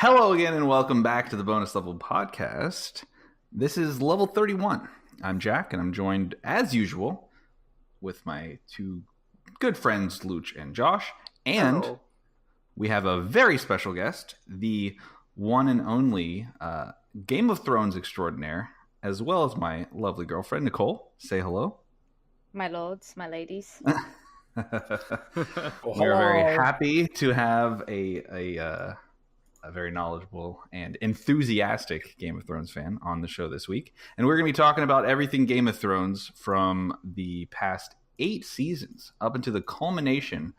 Hello again and welcome back to the Bonus Level Podcast. This is level 31. I'm Jack and I'm joined as usual with my two good friends, Luch and Josh. And we have a very special guest, the one and only Game of Thrones extraordinaire, as well as my lovely girlfriend, Nicole. Say hello. My lords, my ladies. We're very happy to have a very knowledgeable and enthusiastic Game of Thrones fan on the show this week. And we're going to be talking about everything Game of Thrones from the past 8 seasons up into the culmination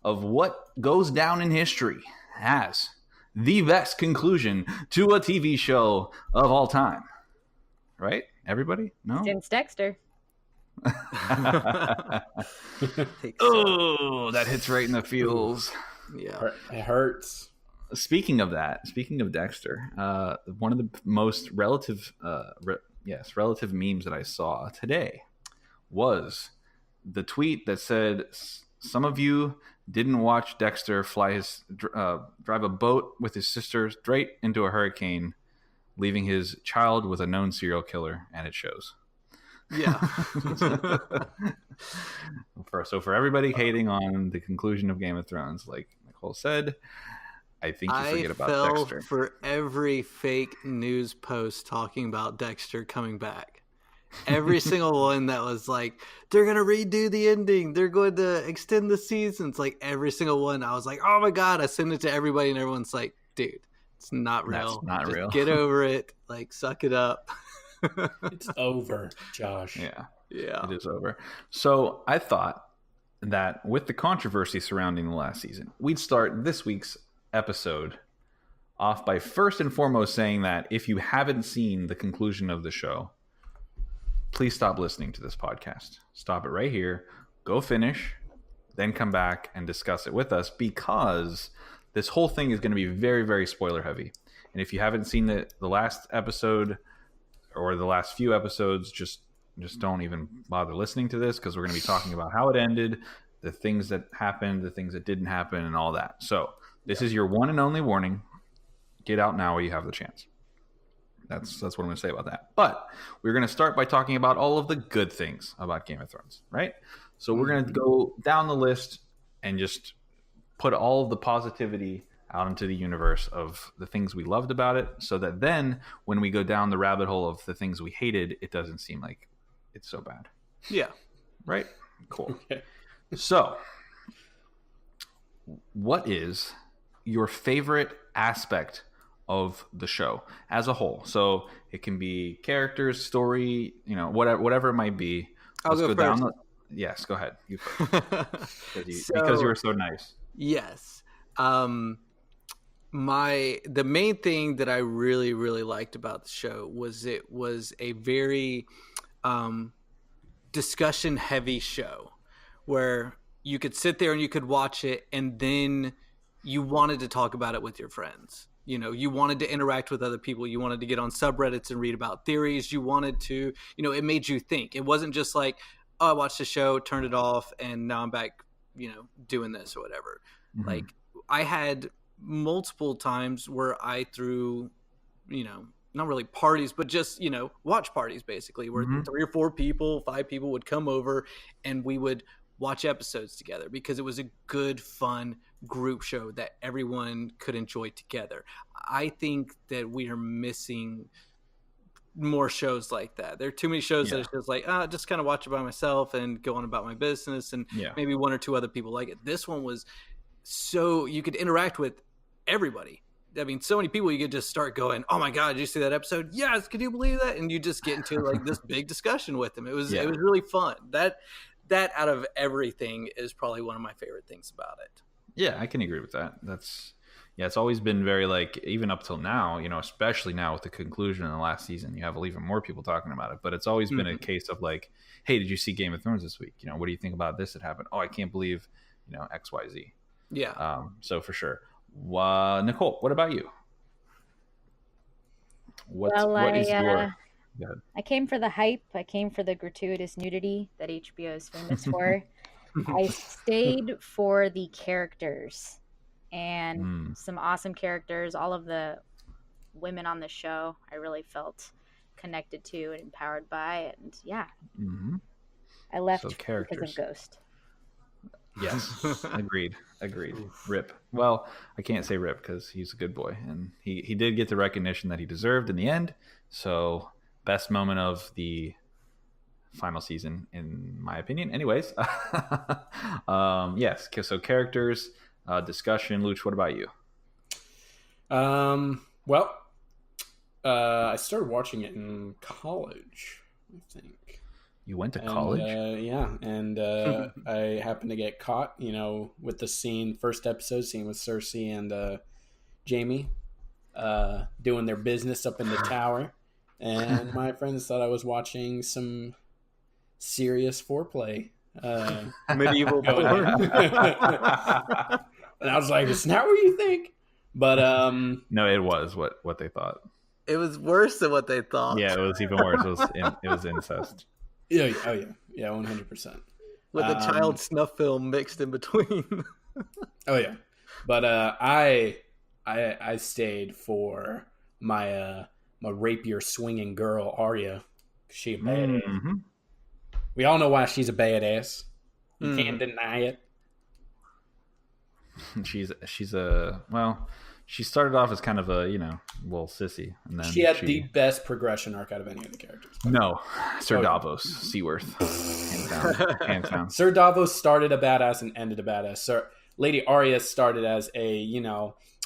of what goes down in history as the best conclusion to a TV show of all time. Right? Everybody? No? Since Dexter. Oh, that hits right in the feels. Yeah, it hurts. Speaking of Dexter, one of the most relative memes that I saw today was the tweet that said, "Some of you didn't watch Dexter drive a boat with his sister straight into a hurricane, leaving his child with a known serial killer, and it shows." Yeah. For everybody hating on the conclusion of Game of Thrones, like Nicole said, I think you forget about Dexter. I fell for every fake news post talking about Dexter coming back. Every single one that was like, they're going to redo the ending. They're going to extend the seasons. Like every single one, I was like, oh my God. I sent it to everybody and everyone's like, dude, it's not real. That's not real. Get over it. Like, suck it up. It's over, Josh. Yeah, it is over. So I thought that with the controversy surrounding the last season, we'd start this week's episode off by first and foremost saying that if you haven't seen the conclusion of the show, please stop listening to this podcast. Stop it right here. Go finish, then come back and discuss it with us, because this whole thing is going to be very, very spoiler heavy. And if you haven't seen the last episode or the last few episodes, just don't even bother listening to this, because we're going to be talking about how it ended, the things that happened, the things that didn't happen, and all that. So this is your one and only warning. Get out now while you have the chance. That's what I'm going to say about that. But we're going to start by talking about all of the good things about Game of Thrones, right? So we're going to go down the list and just put all of the positivity out into the universe of the things we loved about it, so that then when we go down the rabbit hole of the things we hated, it doesn't seem like it's so bad. Yeah. Right? Cool. Okay. So, what is your favorite aspect of the show as a whole? So it can be characters, story, whatever it might be. I'll go first. Yes, go ahead. You first. Because you were so nice. Yes. The main thing that I really, really liked about the show was it was a very discussion heavy show where you could sit there and you could watch it and then you wanted to talk about it with your friends. You wanted to interact with other people. You wanted to get on subreddits and read about theories. You wanted to, it made you think. It wasn't just like, oh, I watched the show, turned it off, and now I'm back, doing this or whatever. Mm-hmm. Like, I had multiple times where I threw, not really parties, but just, watch parties basically, where 3 or 4 people, 5 people would come over and we would watch episodes together, because it was a good, fun group show that everyone could enjoy together. I think that we are missing more shows like that. There are too many shows that it's just like, just kind of watch it by myself and go on about my business, and maybe 1 or 2 other people like it. This one was so you could interact with everybody. I mean, so many people, you could just start going, oh my God, did you see that episode? Yes. Could you believe that? And you just get into like this big discussion with them. It was really fun. That out of everything is probably one of my favorite things about it. Yeah, I can agree with that. It's always been very, like, even up till now, especially now with the conclusion in the last season, you have even more people talking about it. But it's always been a case of like, hey, did you see Game of Thrones this week? What do you think about this that happened? Oh, I can't believe, X, Y, Z. Yeah. So for sure. Nicole, what about you? I came for the hype. I came for the gratuitous nudity that HBO is famous for. I stayed for the characters. and some awesome characters. All of the women on the show, I really felt connected to and empowered by. And yeah, I left So because characters. of Ghost. Yes, agreed. Rip. Well, I can't say rip because he's a good boy, and he did get the recognition that he deserved in the end. So, best moment of the final season, in my opinion. Anyways, yes. So characters, discussion. Luch, what about you? Well, I started watching it in college, I think. You went to college? Yeah, and I happened to get caught, with the first episode scene with Cersei and Jamie doing their business up in the tower. And my friends thought I was watching some serious foreplay. Medieval porn. And I was like, it's not what you think. But no, it was what they thought. It was worse than what they thought. Yeah, it was even worse. It was incest. Yeah, 100%. With a child snuff film mixed in between. Oh yeah, but I stayed for my rapier swinging girl Arya. She a badass. Mm-hmm. We all know why she's a badass. You can't deny it. She's a she started off as kind of a little sissy, and then She had the best progression arc out of any of the characters. No, Sir Davos Seaworth, hands down. Sir Davos started a badass and ended a badass. Lady Arya started as a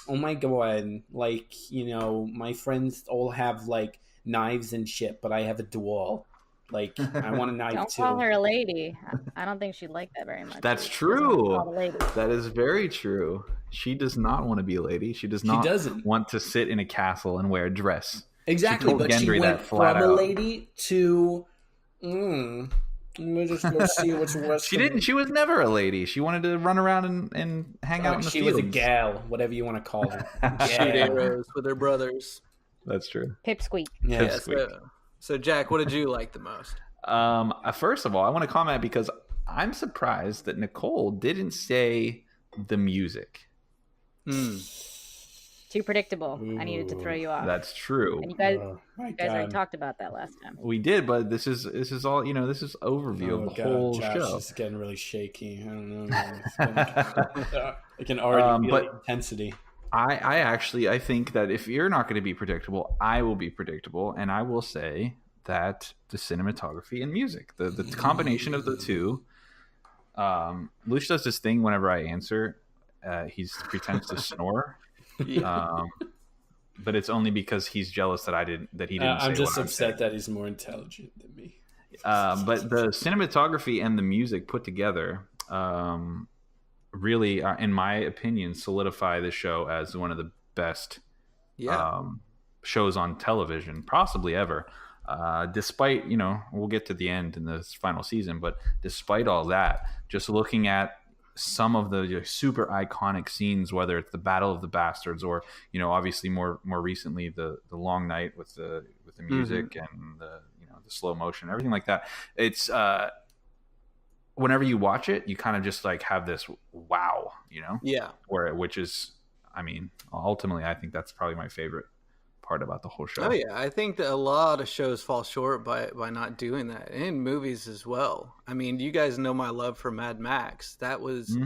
oh my god, my friends all have knives and shit, but I have a duel. I want a knife Don't too. call her a lady. I don't think she'd like that very much. That's true. That is very true. She does not want to be a lady. She doesn't want to sit in a castle and wear a dress. Exactly, but she went from a lady to we'll just go see what's west. She didn't. She was never a lady. She wanted to run around and hang out in the fields. She was a gal, whatever you want to call her. Shoot arrows with her brothers. That's true. Pipsqueak. Yeah. Pipsqueak. So Jack, what did you like the most? First of all, I want to comment because I'm surprised that Nicole didn't say the music. Too predictable. I needed to throw you off. That's true. And you guys already talked about that last time. We did, but this is all this is overview of the whole show. It's getting really shaky. I don't know. I can already feel the intensity. I think that if you're not going to be predictable, I will be predictable, and I will say that the cinematography and music, the combination of the two. Luch does this thing whenever I answer. He pretends to snore, but it's only because he's jealous that he didn't. I'm just upset that he's more intelligent than me. But the cinematography and the music put together. Really, in my opinion, solidify the show as one of the best shows on television, possibly ever. Despite, we'll get to the end in this final season, but despite all that, just looking at some of the super iconic scenes, whether it's the Battle of the Bastards or, obviously more recently the Long Night with the music and the the slow motion, everything like that. It's whenever you watch it, you kind of just have this wow, which is, ultimately, I think that's probably my favorite part about the whole show. Oh yeah, I think that a lot of shows fall short by not doing that, in movies as well. You guys know my love for Mad Max. That was,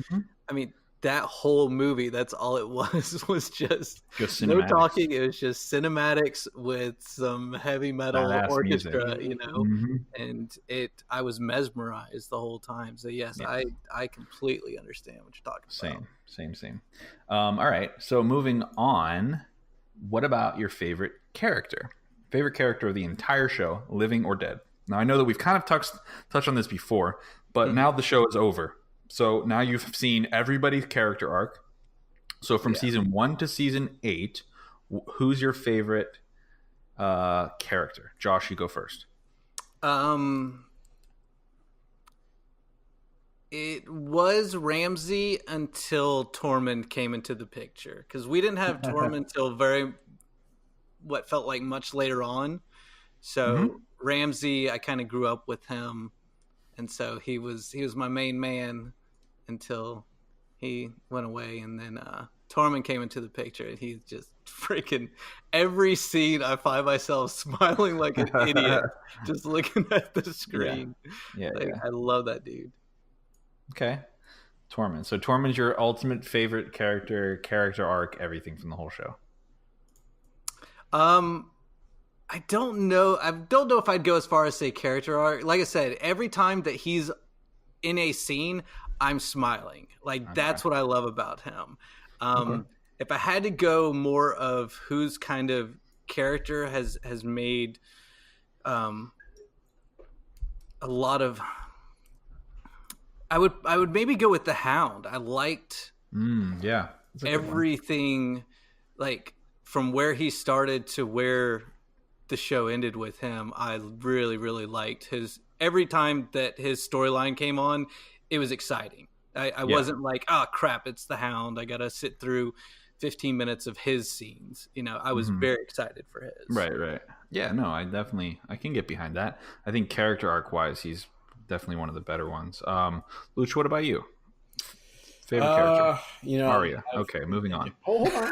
that whole movie, that's all it was just no talking. It was just cinematics with some heavy metal badass orchestra, music. And I was mesmerized the whole time. So yes, yeah. I completely understand what you're talking about. Same. All right, so moving on, what about your favorite character? Favorite character of the entire show, living or dead? Now I know that we've kind of touched on this before, but now the show is over. So now you've seen everybody's character arc. So from season 1 to season 8, who's your favorite character? Josh, you go first. It was Ramsay until Tormund came into the picture, because we didn't have Tormund until what felt like much later on. So Ramsay, I kind of grew up with him. And so he was my main man until he went away, and then Tormund came into the picture, and he's just freaking every scene. I find myself smiling like an idiot, just looking at the screen. Yeah, I love that dude. Okay, Tormund. So Tormund's your ultimate favorite character arc, everything from the whole show. I don't know. I don't know if I'd go as far as say character arc. Like I said, every time that he's in a scene, I'm smiling. Like that's what I love about him. If I had to go more of whose kind of character has made a lot of, I would maybe go with the Hound. I liked everything, like from where he started to where the show ended with him. I really, really liked his, every time that his storyline came on, it was exciting. I wasn't like, oh crap, it's the Hound, I gotta sit through 15 minutes of his scenes. You know, I was very excited for his. Right. Yeah, no, I can get behind that. I think character arc wise, he's definitely one of the better ones. Luch, what about you? Favorite character? Arya. Okay, moving on. Hold on.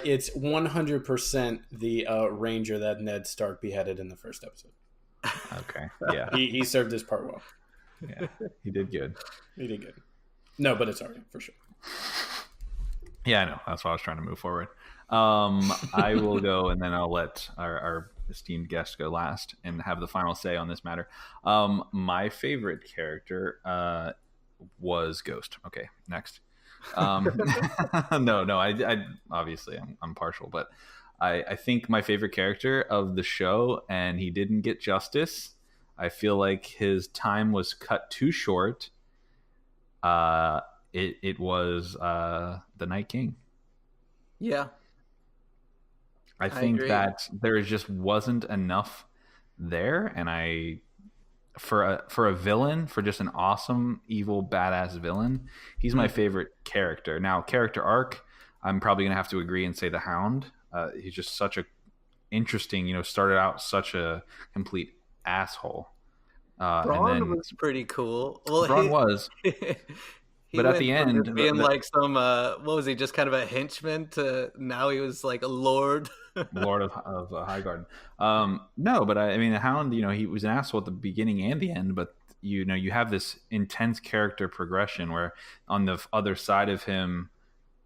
It's 100% the ranger that Ned Stark beheaded in the first episode. Okay, yeah. He served his part well. Yeah, he did good. No, but it's Arya, for sure. Yeah, I know. That's why I was trying to move forward. I will go, and then I'll let our esteemed guest go last and have the final say on this matter. My favorite character was Ghost. Okay, next. No, I obviously I'm partial, but I think my favorite character of the show, and he didn't get justice. I feel like his time was cut too short. It was the Night King. Yeah. I think that there just wasn't enough there, and for a villain, for just an awesome, evil, badass villain, he's my favorite character. Now, character arc, I'm probably gonna have to agree and say the Hound. He's just such a interesting, started out such a complete asshole. Braun was pretty cool. Well, Braun was. But at the end, being like some, what was he? Just kind of a henchman to now he was like a lord. Lord of Highgarden. No, but I mean, the Hound, he was an asshole at the beginning and the end, but you have this intense character progression where on the other side of him,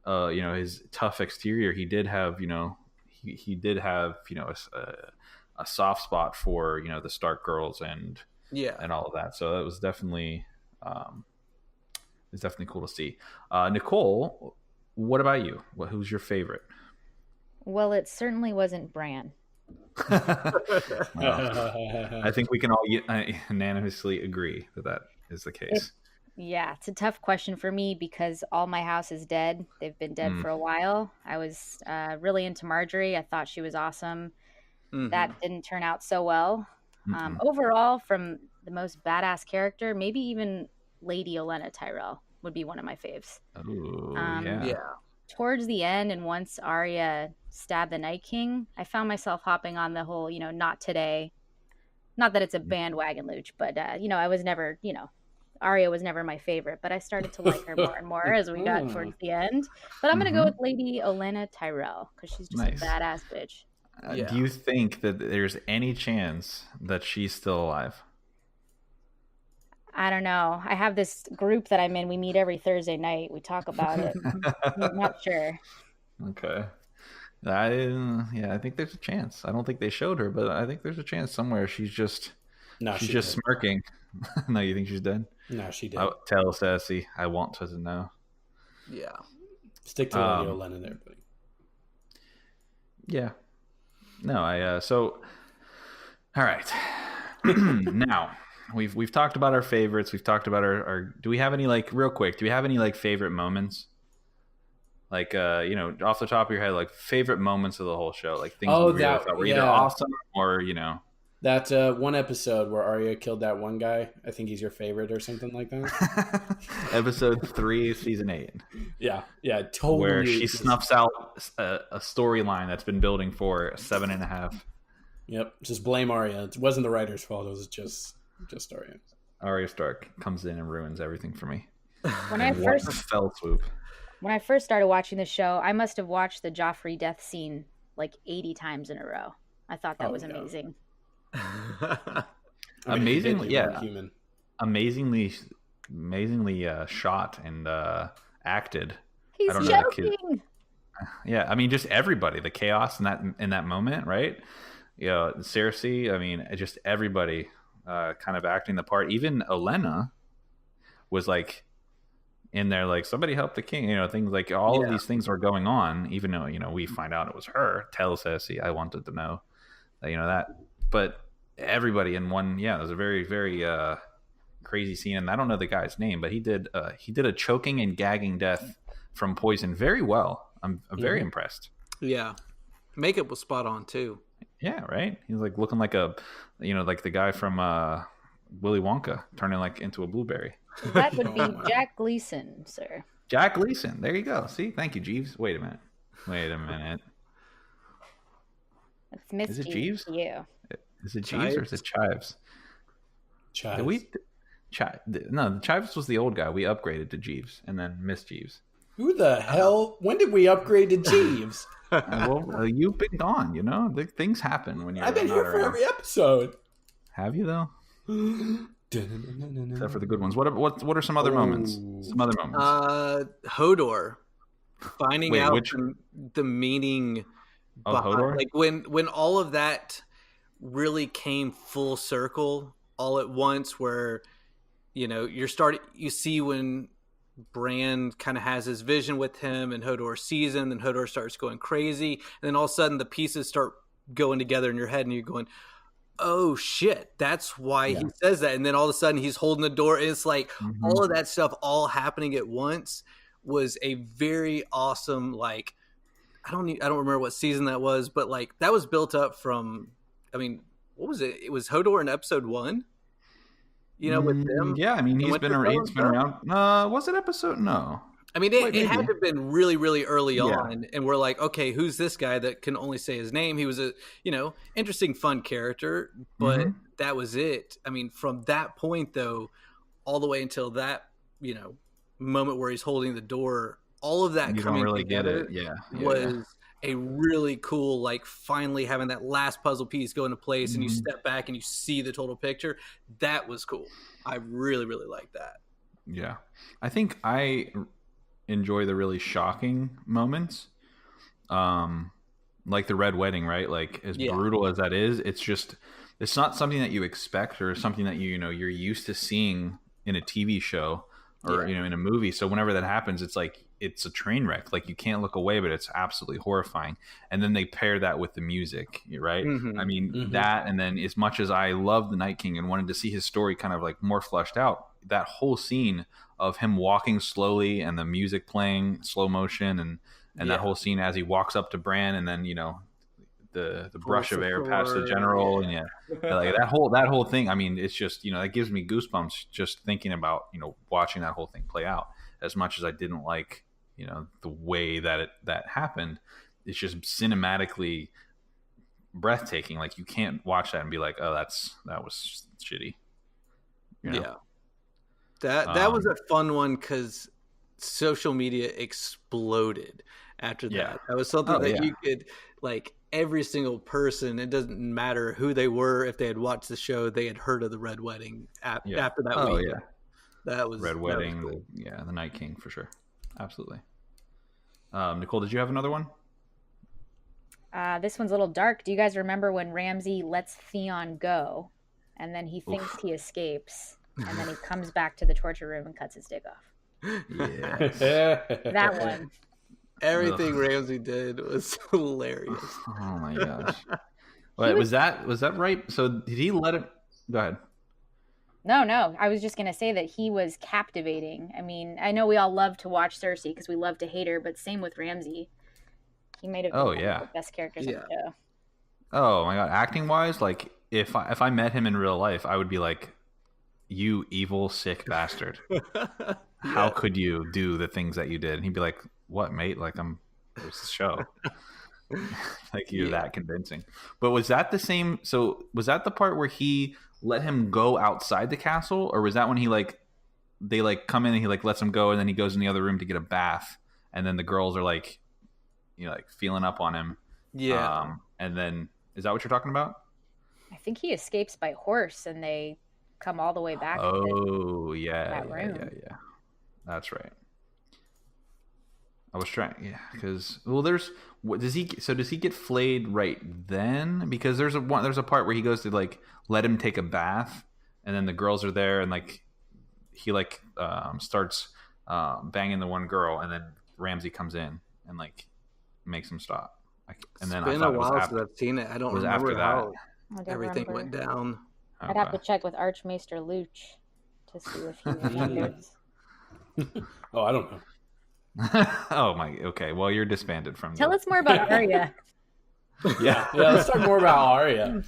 his tough exterior, he did have, he did have, a soft spot for, the Stark girls and all of that. So that was definitely, it's definitely cool to see. Nicole, what about you? Who's your favorite? Well, it certainly wasn't Bran. I think we can all unanimously agree that is the case. It's a tough question for me because all my house is dead. They've been dead for a while. I was really into Marjorie. I thought she was awesome. That didn't turn out so well. Overall, from the most badass character, maybe even Lady Olenna Tyrell would be one of my faves. Ooh, Towards the end, and once Arya stabbed the Night King, I found myself hopping on the whole, not today. Not that it's a bandwagon, Luch, but, I was never, Arya was never my favorite, but I started to like her more and more as we got towards the end. But I'm going to go with Lady Olenna Tyrell because she's just a badass bitch. Do you think that there's any chance that she's still alive? I don't know. I have this group that I'm in. We meet every Thursday night. We talk about it. I'm not sure. Okay. I think there's a chance. I don't think they showed her, but I think there's a chance somewhere she's just smirking. No, you think she's dead? No, she did. Tell Sassy. I want to know. Yeah. Stick to Lady Olenna there, buddy. Yeah. No, so all right. Now We've talked about our favorites. We've talked about our. Do we have any real quick? Do we have any favorite moments? Off the top of your head, favorite moments of the whole show, things we really thought were either awesome or That one episode where Arya killed that one guy. I think he's your favorite or something like that. Episode 3, season 8. Yeah, totally. Where she snuffs out a storyline that's been building for 7.5. Yep, just blame Arya. It wasn't the writer's fault. It was just Arya. Arya Stark comes in and ruins everything for me. When I in one first fell swoop. when I first started watching the show, I must have watched the Joffrey death scene like 80 times in a row. I thought that was amazing. I mean, Amazingly, if you did, you weren't yeah. human. Amazingly shot and acted. He's I don't know that kid. joking. Yeah, I mean, just everybody, the chaos in that moment, right? You know, Cersei. I mean, just everybody kind of acting the part. Even Olenna was like in there, like somebody help the king. You know, things like all of these things are going on. Even though we find out it was her. Tell Cersei, I wanted to know that that. But everybody in one. Yeah, it was a very very crazy scene, and I don't know the guy's name, but he did a choking and gagging death from poison very well. I'm very impressed. Yeah, makeup was spot on too. Yeah, right. He's like looking like like the guy from Willy Wonka turning like into a blueberry. That would be Jack Gleason, sir. Jack Gleason. There you go. See, thank you, Jeeves. Wait a minute. It's Miss Is it Jeeves? Jeeves? Yeah. Is it Jeeves or is it Chives? Chives. No, the Chives was the old guy. We upgraded to Jeeves, and then Miss Jeeves. Who the hell? When did we upgrade to Jeeves? Well, you've been gone. Things happen when you're. I've been not here for around. every episode. Have you though? Except for the good ones. What are some other moments? Some other moments. Hodor finding out which... the meaning of Hodor. Like when all of that really came full circle all at once, where you see when Bran kind of has his vision with him and Hodor sees him, and Hodor starts going crazy, and then all of a sudden the pieces start going together in your head and you're going, oh shit, that's why he says that. And then all of a sudden he's holding the door, and it's like all of that stuff all happening at once was a very awesome, like, I don't remember what season that was, but like that was built up from, I mean, what was it? It was Hodor in episode 1. With them. Yeah, I mean, he's been around. Was it episode? No. I mean, it had to have been really, really early on, and we're like, okay, who's this guy that can only say his name? He was a, interesting, fun character, but that was it. I mean, from that point, though, all the way until that, moment where he's holding the door, all of that coming together was a really cool, like, finally having that last puzzle piece go into place, and you step back and you see the total picture. That was cool. I really, really like that. Yeah. I think I enjoy the really shocking moments, like the Red Wedding, right? Like, as brutal as that is, it's not something that you expect or something that you're used to seeing in a TV show or in a movie. So whenever that happens, it's like it's a train wreck. Like, you can't look away, but it's absolutely horrifying. And then they pair that with the music, right? I mean, that, and then as much as I love the Night King and wanted to see his story kind of like more fleshed out, that whole scene of him walking slowly and the music playing slow motion and that whole scene as he walks up to Bran, and then the brush of air past the general, and like that whole thing. I mean, it's just that gives me goosebumps just thinking about watching that whole thing play out. As much as I didn't like the way that happened, it's just cinematically breathtaking. Like, you can't watch that and be like, oh, that was shitty. That was a fun one because social media exploded after that. That was something you could, like, every single person, it doesn't matter who they were, if they had watched the show, they had heard of the Red Wedding after that week. That was Red Wedding. Cool. The Night King for sure. Absolutely. Nicole, did you have another one? This one's a little dark. Do you guys remember when Ramsay lets Theon go, and then he thinks he escapes, and then he comes back to the torture room and cuts his dick off? Yeah. That one. Everything Ramsay did was hilarious. Oh my gosh. Wait, was that right? So did he let it? Go ahead. No. I was just going to say that he was captivating. I mean, I know we all love to watch Cersei because we love to hate her, but same with Ramsay. He made it one of the best characters on the show. Oh my god, acting wise, like if I met him in real life, I would be like, you evil, sick bastard. How could you do the things that you did? And he'd be like, what, mate? Like, it's the show. Like, you're that convincing. But was that the same? So was that the part where he let him go outside the castle, or was that when he like they like come in and he like lets him go, and then he goes in the other room to get a bath, and then the girls are like, like feeling up on him. Yeah. And then is that what you're talking about? I think he escapes by horse, and they come all the way back. Oh, yeah, that room. yeah. That's right. I was trying, because does he get flayed right then? Because there's a part where he goes to like let him take a bath, and then the girls are there, and like he like starts banging the one girl, and then Ramsey comes in and like makes him stop. And then it's been a while since I've seen it. I don't remember how everything went down. I'd have to check with Archmaester Luch to see if he remembers. Oh, I don't know. Oh my. Okay. Well, you're disbanded from. Tell us more about Arya. Yeah. Let's talk more about Arya.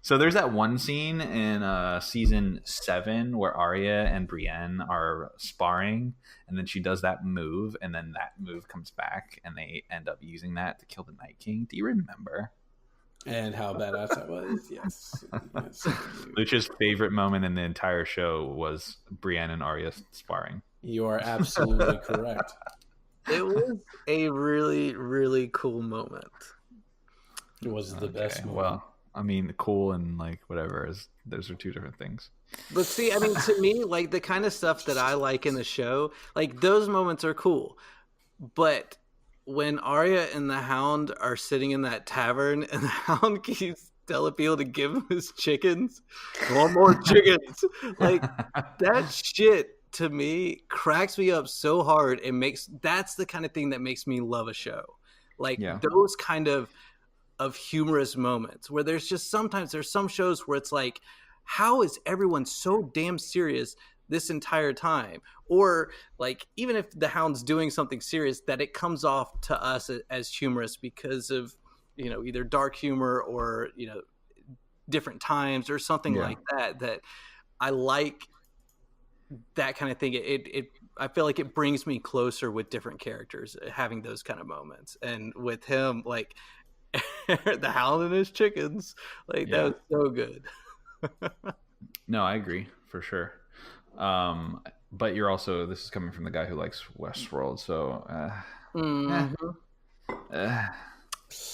So there's that one scene in season 7 where Arya and Brienne are sparring, and then she does that move, and then that move comes back, and they end up using that to kill the Night King. Do you remember? And how badass that was? Yes. Luch's favorite moment in the entire show was Brienne and Arya sparring. You are absolutely correct. It was a really, really cool moment. It was the best moment. Well, I mean, cool and like whatever those are two different things. But see, I mean, to me, like the kind of stuff that I like in the show, like those moments are cool. But when Arya and the Hound are sitting in that tavern, and the Hound keeps telling people to give him his chickens, want more chickens, like that shit to me cracks me up so hard. That's the kind of thing that makes me love a show, like those kind of humorous moments where sometimes there's some shows where it's like, how is everyone so damn serious this entire time? Or like, even if the Hound's doing something serious, that it comes off to us as humorous because of, either dark humor or, different times or something like that I like that kind of thing. I feel like it brings me closer with different characters, having those kind of moments. And with him, like the Hound and his chickens, like that was so good. No, I agree for sure. But this is coming from the guy who likes Westworld, so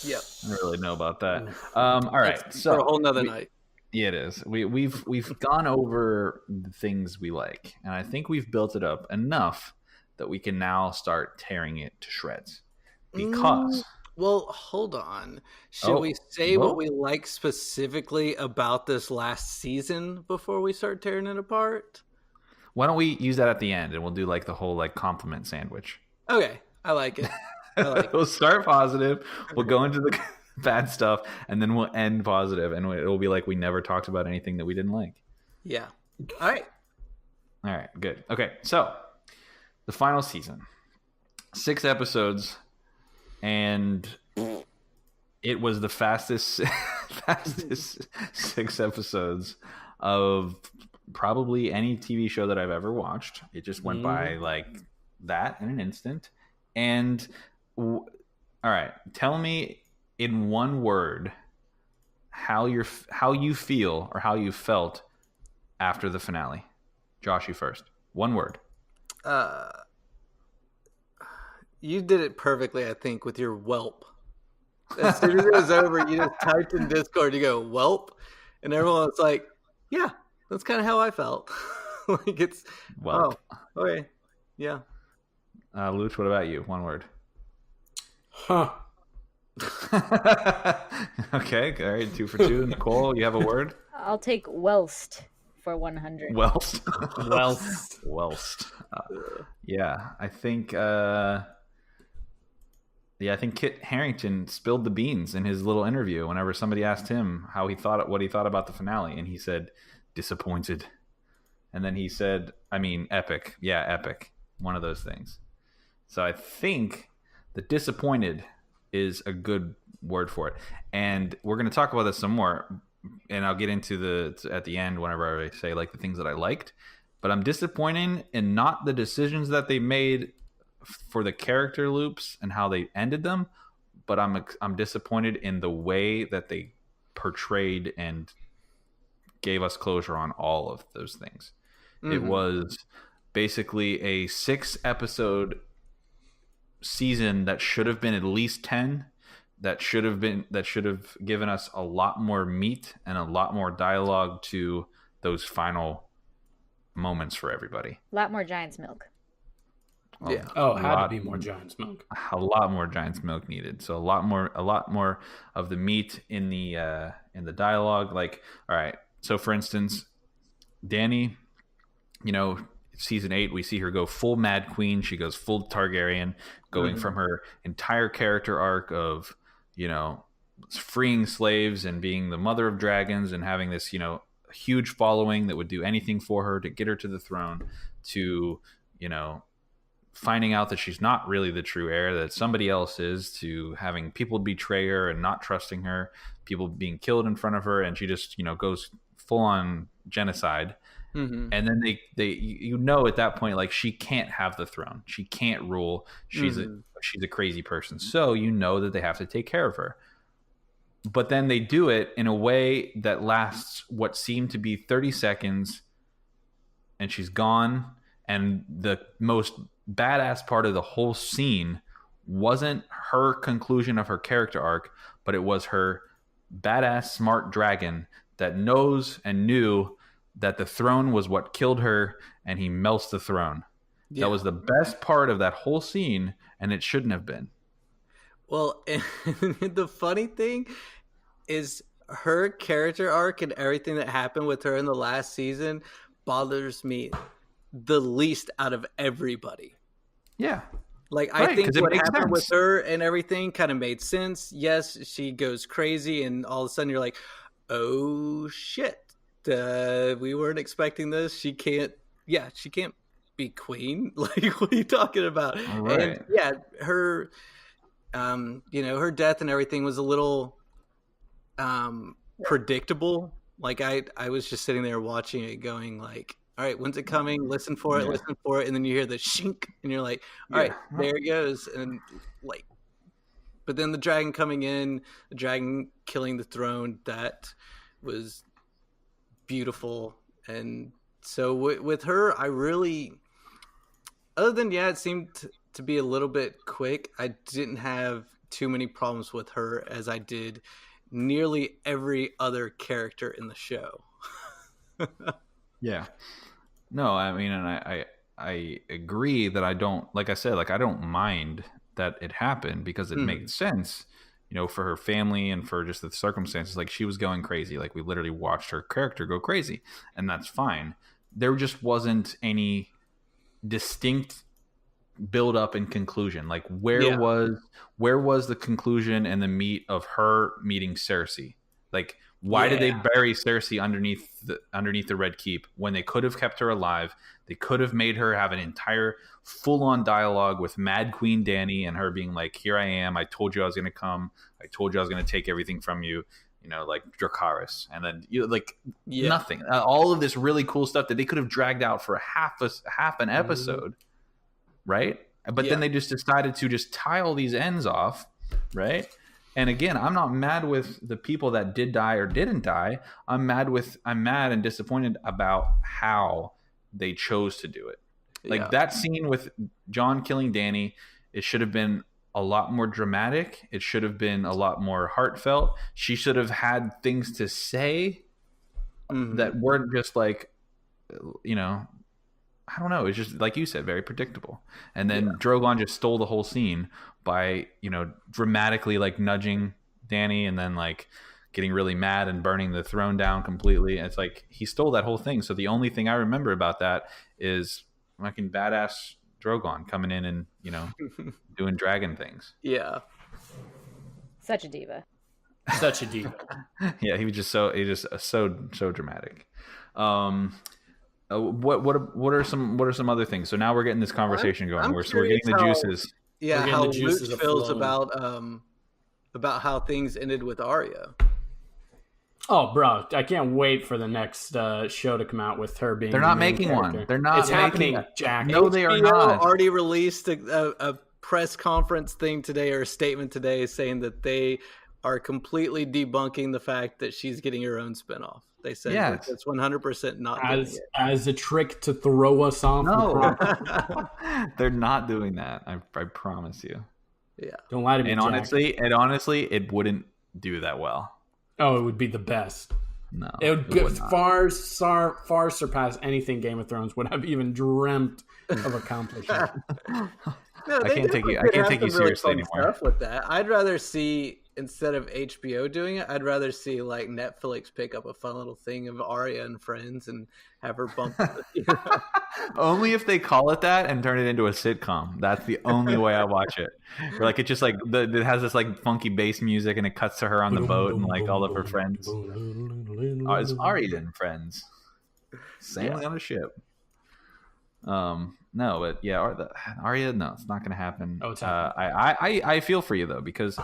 Yep. I don't really know about that. All right, so for a whole nother night. Yeah, it is. We've gone over the things we like, and I think we've built it up enough that we can now start tearing it to shreds. Because well, hold on. Should we say what we like specifically about this last season before we start tearing it apart? Why don't we use that at the end, and we'll do like the whole like compliment sandwich. Okay, I like it. We'll start positive. We'll go into the bad stuff, and then we'll end positive, and it'll be like we never talked about anything that we didn't like. Yeah. All right, good. Okay, so the final season, 6 episodes, and it was the fastest 6 episodes of probably any TV show that I've ever watched. It just went by like that in an instant. And all right, tell me in one word how you feel or how you felt after the finale. Josh, you first. One word. You did it perfectly, I think, with your whelp. As soon as it was over, you just typed in Discord, you go, whelp, and everyone was like, yeah, that's kind of how I felt. Like it's, whelp. Oh, okay, yeah. Luch, what about you? One word. Huh. Okay, all right, 2 for 2. Nicole, you have a word? I'll take whilst for 100. Whilst. Yeah, I think Kit Harington spilled the beans in his little interview whenever somebody asked him what he thought about the finale, and he said disappointed. And then he said, epic. Yeah, epic. One of those things. So I think the disappointed is a good word for it. And we're going to talk about this some more, and I'll get into at the end whenever I say like the things that I liked. But I'm disappointed in not the decisions that they made for the character loops and how they ended them, but I'm disappointed in the way that they portrayed and gave us closure on all of those things. Mm-hmm. It was basically a 6-episode season that should have been at least 10, that should have given us a lot more meat and a lot more dialogue to those final moments for everybody. A lot more Giant's milk. Yeah. Oh, it had to be more Giant's milk. A lot more Giant's milk needed. So a lot more of the meat in the dialogue. Like, all right. So for instance, Dany, season 8, we see her go full Mad Queen. She goes full Targaryen, going from her entire character arc of, freeing slaves and being the mother of dragons and having this, huge following that would do anything for her to get her to the throne, to, finding out that she's not really the true heir, that somebody else is, to having people betray her and not trusting her, people being killed in front of her, and she just, goes full on genocide. And then they at that point, like, she can't have the throne, she can't rule, she's a crazy person, so that they have to take care of her. But then they do it in a way that lasts what seemed to be 30 seconds, and she's gone. And the most badass part of the whole scene wasn't her conclusion of her character arc, but it was her badass smart dragon that knows and knew that the throne was what killed her, and he melts the throne. Yeah. That was the best part of that whole scene, and it shouldn't have been. Well, the funny thing is her character arc and everything that happened with her in the last season bothers me the least out of everybody. Yeah. Like, I think what happened with her and everything kind of made sense. Yes, she goes crazy, and all of a sudden you're like, oh shit, we weren't expecting this. She can't be queen. Like, what are you talking about? Right. And yeah, her her death and everything was a little predictable. Like, I was just sitting there watching it going like, all right, when's it coming? Listen for it. And then you hear the shink, and you're like, all right, there it goes. And like, but then the dragon coming in, the dragon killing the throne, that was beautiful. And so with her, I really, other than, it seemed to be a little bit quick, I didn't have too many problems with her as I did nearly every other character in the show. Yeah. No, I mean, and I agree that I don't, like I said, like, I don't mind that it happened, because it made sense, for her family and for just the circumstances. Like, she was going crazy. Like, we literally watched her character go crazy, and that's fine. There just wasn't any distinct build up and conclusion. Like, where was the conclusion and the meat of her meeting Cersei? Like, why did they bury Cersei underneath the Red Keep when they could have kept her alive? They could have made her have an entire full-on dialogue with Mad Queen Dany, and her being like, here I am, I told you I was going to come, I told you I was going to take everything from you, like Dracarys. And then nothing. All of this really cool stuff that they could have dragged out for half an episode, right? But then they just decided to just tie all these ends off, right? And again, I'm not mad with the people that did die or didn't die. I'm mad and disappointed about how they chose to do it. Like, that scene with Jon killing Dany, it should have been a lot more dramatic. It should have been a lot more heartfelt. She should have had things to say that weren't just like, I don't know. It's just, like you said, very predictable. And then Drogon just stole the whole scene by, dramatically, like, nudging Dany, and then, like, getting really mad and burning the throne down completely. And it's like, he stole that whole thing. So the only thing I remember about that is fucking badass Drogon coming in and, doing dragon things. Yeah. Such a diva. Such a diva. Yeah, he was just so dramatic. What are some other things? So now we're getting this conversation going. We're getting the juices. Yeah, how Luke feels about how things ended with Arya. Oh, bro, I can't wait for the next show to come out with her being. They're not making one. They're not. It's happening, Jack. No, they are not. Already released a press conference thing today, or a statement today, saying that they are completely debunking the fact that she's getting her own spinoff. They said Yes. it's 100% not doing it. As a trick to throw us off. No, they're not doing that. I promise you. Yeah. Don't lie to me, And Jack. honestly, it wouldn't do that well. Oh, it would be the best. No, It would go not. far surpass anything Game of Thrones would have even dreamt of accomplishing. No, I can't take you seriously anymore. Stuff with that, I'd rather see, instead of HBO doing it, I'd rather see like Netflix pick up a fun little thing of Arya and friends and have her bump. Only if they call it that and turn it into a sitcom. That's the only way I watch it. Where like it just like it has this like funky bass music and it cuts to her on the boat and like all of her friends. It's Arya and friends sailing on a ship. No, but yeah, Arya. No, it's not going to happen. Oh, it's happening. I feel for you though, because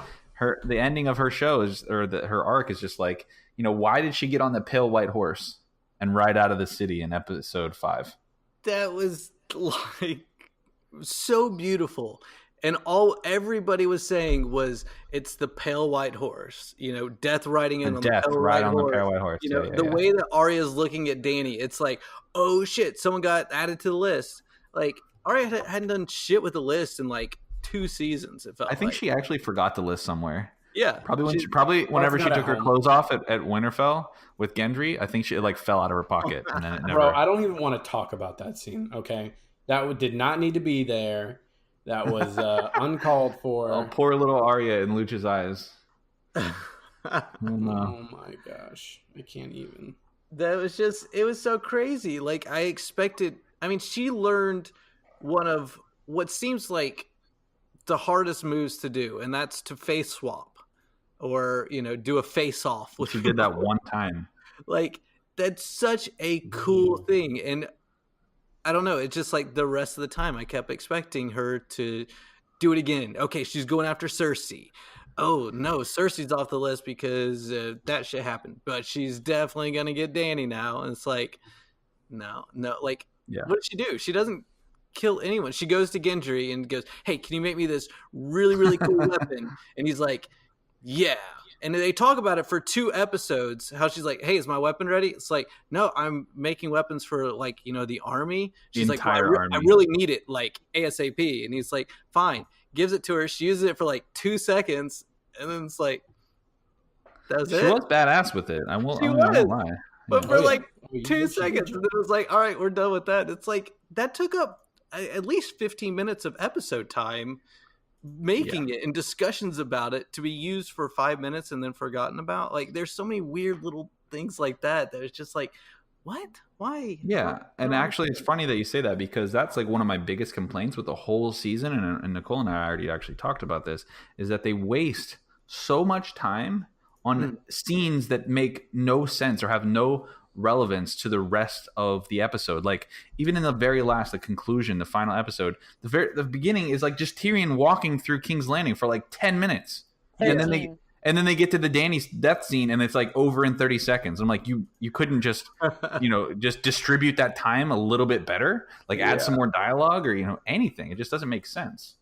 the ending of her show is, or her arc is just like, why did she get on the pale white horse and ride out of the city in episode 5? That was like so beautiful. And all everybody was saying was, it's the pale white horse, death riding in on the pale white horse. The way that Arya is looking at Dany, it's like, oh shit, someone got added to the list. Like, Arya hadn't done shit with the list in like 2 seasons. It felt I think like. she actually forgot the list somewhere. Yeah, probably whenever she took her clothes off at Winterfell with Gendry, I think she like fell out of her pocket and then it never. Bro, I don't even want to talk about that scene. Okay, that did not need to be there. That was uncalled for. Oh, poor little Arya in Luch's eyes. Oh my gosh, I can't even. That was it was so crazy. Like, I expected. I mean, she learned one of what seems like the hardest moves to do, and that's to face swap or, do a face off. She did that one time. Like, that's such a cool thing. And I don't know, it's just like the rest of the time I kept expecting her to do it again. Okay, she's going after Cersei. Oh no, Cersei's off the list because that shit happened, but she's definitely gonna get Dany now. And it's like, no, like, yeah. What does she do? She doesn't kill anyone. She goes to Gendry and goes, hey, can you make me this really, really cool weapon? And he's like, yeah. And they talk about it for 2 episodes, how she's like, hey, is my weapon ready? It's like, no, I'm making weapons for, like, the army. She's like, well, I really need it, like, ASAP. And he's like, fine. Gives it to her. She uses it for like 2 seconds. And then it's like, that's it. She was badass with it. I won't lie. But for like 2 seconds. And then it was like, all right, we're done with that. It's like, that took up at least 15 minutes of episode time making it and discussions about it to be used for 5 minutes and then forgotten about. Like, there's so many weird little things like that it's just like, what? Why? Yeah. And actually, it's funny that you say that, because that's like one of my biggest complaints with the whole season. And Nicole and I already actually talked about this, is that they waste so much time on scenes that make no sense or have no relevance to the rest of the episode. Like, even in the very last, the conclusion, the final episode, the beginning is like just Tyrion walking through King's Landing for like 10 minutes. 13. And then they get to the Dany's death scene and it's like over in 30 seconds. I'm like, you couldn't just, just distribute that time a little bit better, like add some more dialogue or, anything. It just doesn't make sense.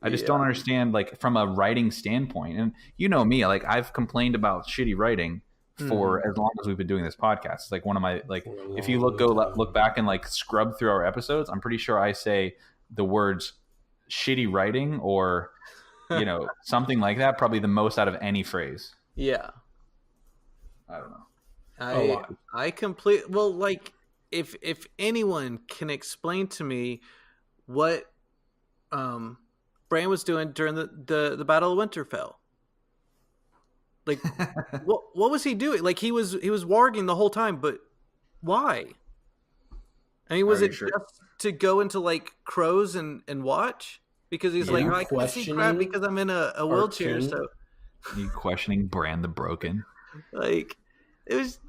I just don't understand, like, from a writing standpoint. And me, like, I've complained about shitty writing for as long as we've been doing this podcast. It's like one of my, like, if you look back and like scrub through our episodes, I'm pretty sure I say the words shitty writing or something like that probably the most out of any phrase. Yeah, I don't know. I complete. Well, like, if anyone can explain to me what Bran was doing during the Battle of Winterfell. Like, what was he doing? Like, he was warging the whole time, but why? I mean, was it just to go into like crows and watch? Because he's like, I can't see crap because I'm in a wheelchair. So, you questioning Bran the Broken? Like, it was.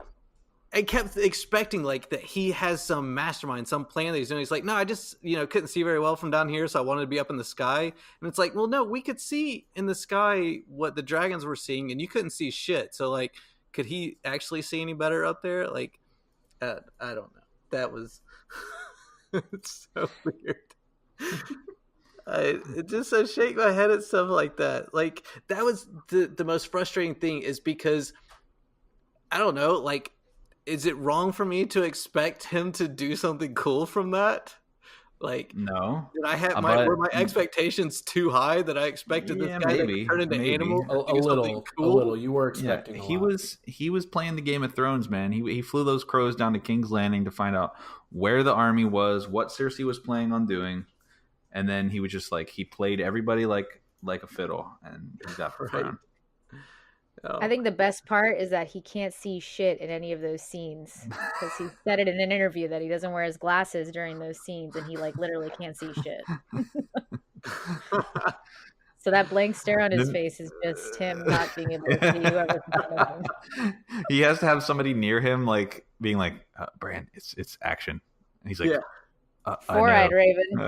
I kept expecting like that he has some mastermind, some plan that he's doing. He's like, no, I just couldn't see very well from down here, so I wanted to be up in the sky. And it's like, well, no, we could see in the sky what the dragons were seeing, and you couldn't see shit. So like, could he actually see any better up there? Like, I don't know. That was it's so weird. It just I shake my head at stuff like that. Like that was the most frustrating thing is because I don't know, like, is it wrong for me to expect him to do something cool from that? Like, No, did I have but were my expectations too high that I expected this guy to turn into animals? A little. You were expecting he was playing the Game of Thrones, man. He flew those crows down to King's Landing to find out where the army was, what Cersei was planning on doing, and then he was just like he played everybody like a fiddle, and he got the throne. Oh. I think the best part is that he can't see shit in any of those scenes because he said it in an interview that he doesn't wear his glasses during those scenes and he like literally can't see shit. So that blank stare on his face is just him not being able to see whoever's in front of him. He has to have somebody near him, like being like, "Bran, it's action," and he's like, "Yeah, four-eyed raven."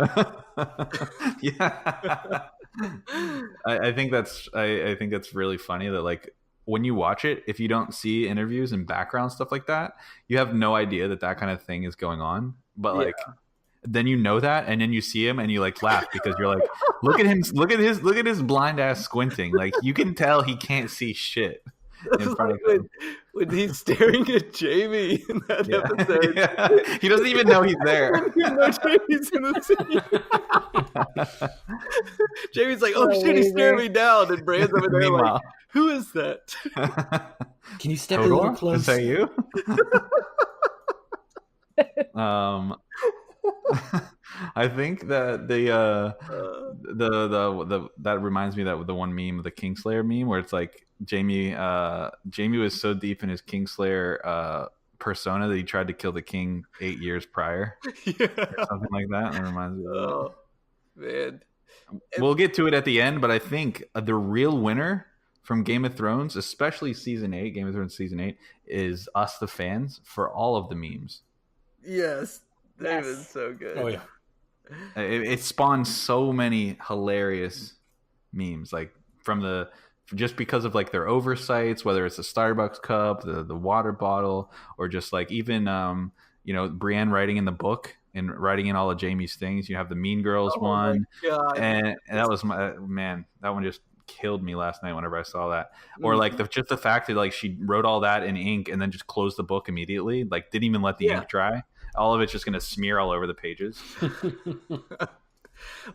Yeah, I think that's really funny that like when you watch it, if you don't see interviews and background stuff like that, you have no idea that kind of thing is going on. But like, then you know that, and then you see him and you like laugh because you're like, look at his blind ass squinting. Like you can tell he can't see shit in front of him. When he's staring at Jamie in that episode. Yeah. He doesn't even know he's there. He doesn't even know Jamie's in the scene. Jamie's like, oh shit, he's staring me down. And Bran's over there like, who is that? Can you step a little closer? Is that you? I think that that reminds me that the one meme, the Kingslayer meme, where it's like Jamie was so deep in his Kingslayer persona that he tried to kill the king 8 years prior, or something like that. That reminds me of that. Oh man, we'll get to it at the end, but I think the real winner from Game of Thrones, especially Game of Thrones season 8, is us, the fans, for all of the memes. Yes, that was so good. Oh yeah. It spawned so many hilarious memes, like just because of like their oversights, whether it's the Starbucks cup, the water bottle, or just like even Brienne writing in the book and writing in all of Jamie's things. You have the Mean Girls one, and that was that one just killed me last night whenever I saw that. Or like just the fact that like she wrote all that in ink and then just closed the book immediately, like didn't even let the ink dry. All of it's just going to smear all over the pages.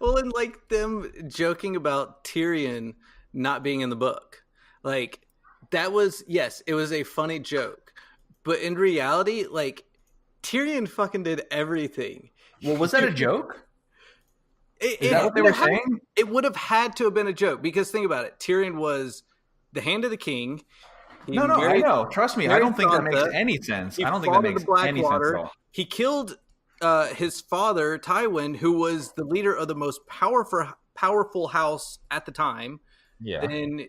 Well, and like them joking about Tyrion not being in the book. Like that was, yes, it was a funny joke. But in reality, like Tyrion fucking did everything. Well, was that a joke? Is that what they were saying? It would have had to have been a joke because think about it. Tyrion was the hand of the king. I know. Trust me. I don't think that makes any sense. I don't think that makes any sense at all. He killed his father, Tywin, who was the leader of the most powerful house at the time. Yeah. Then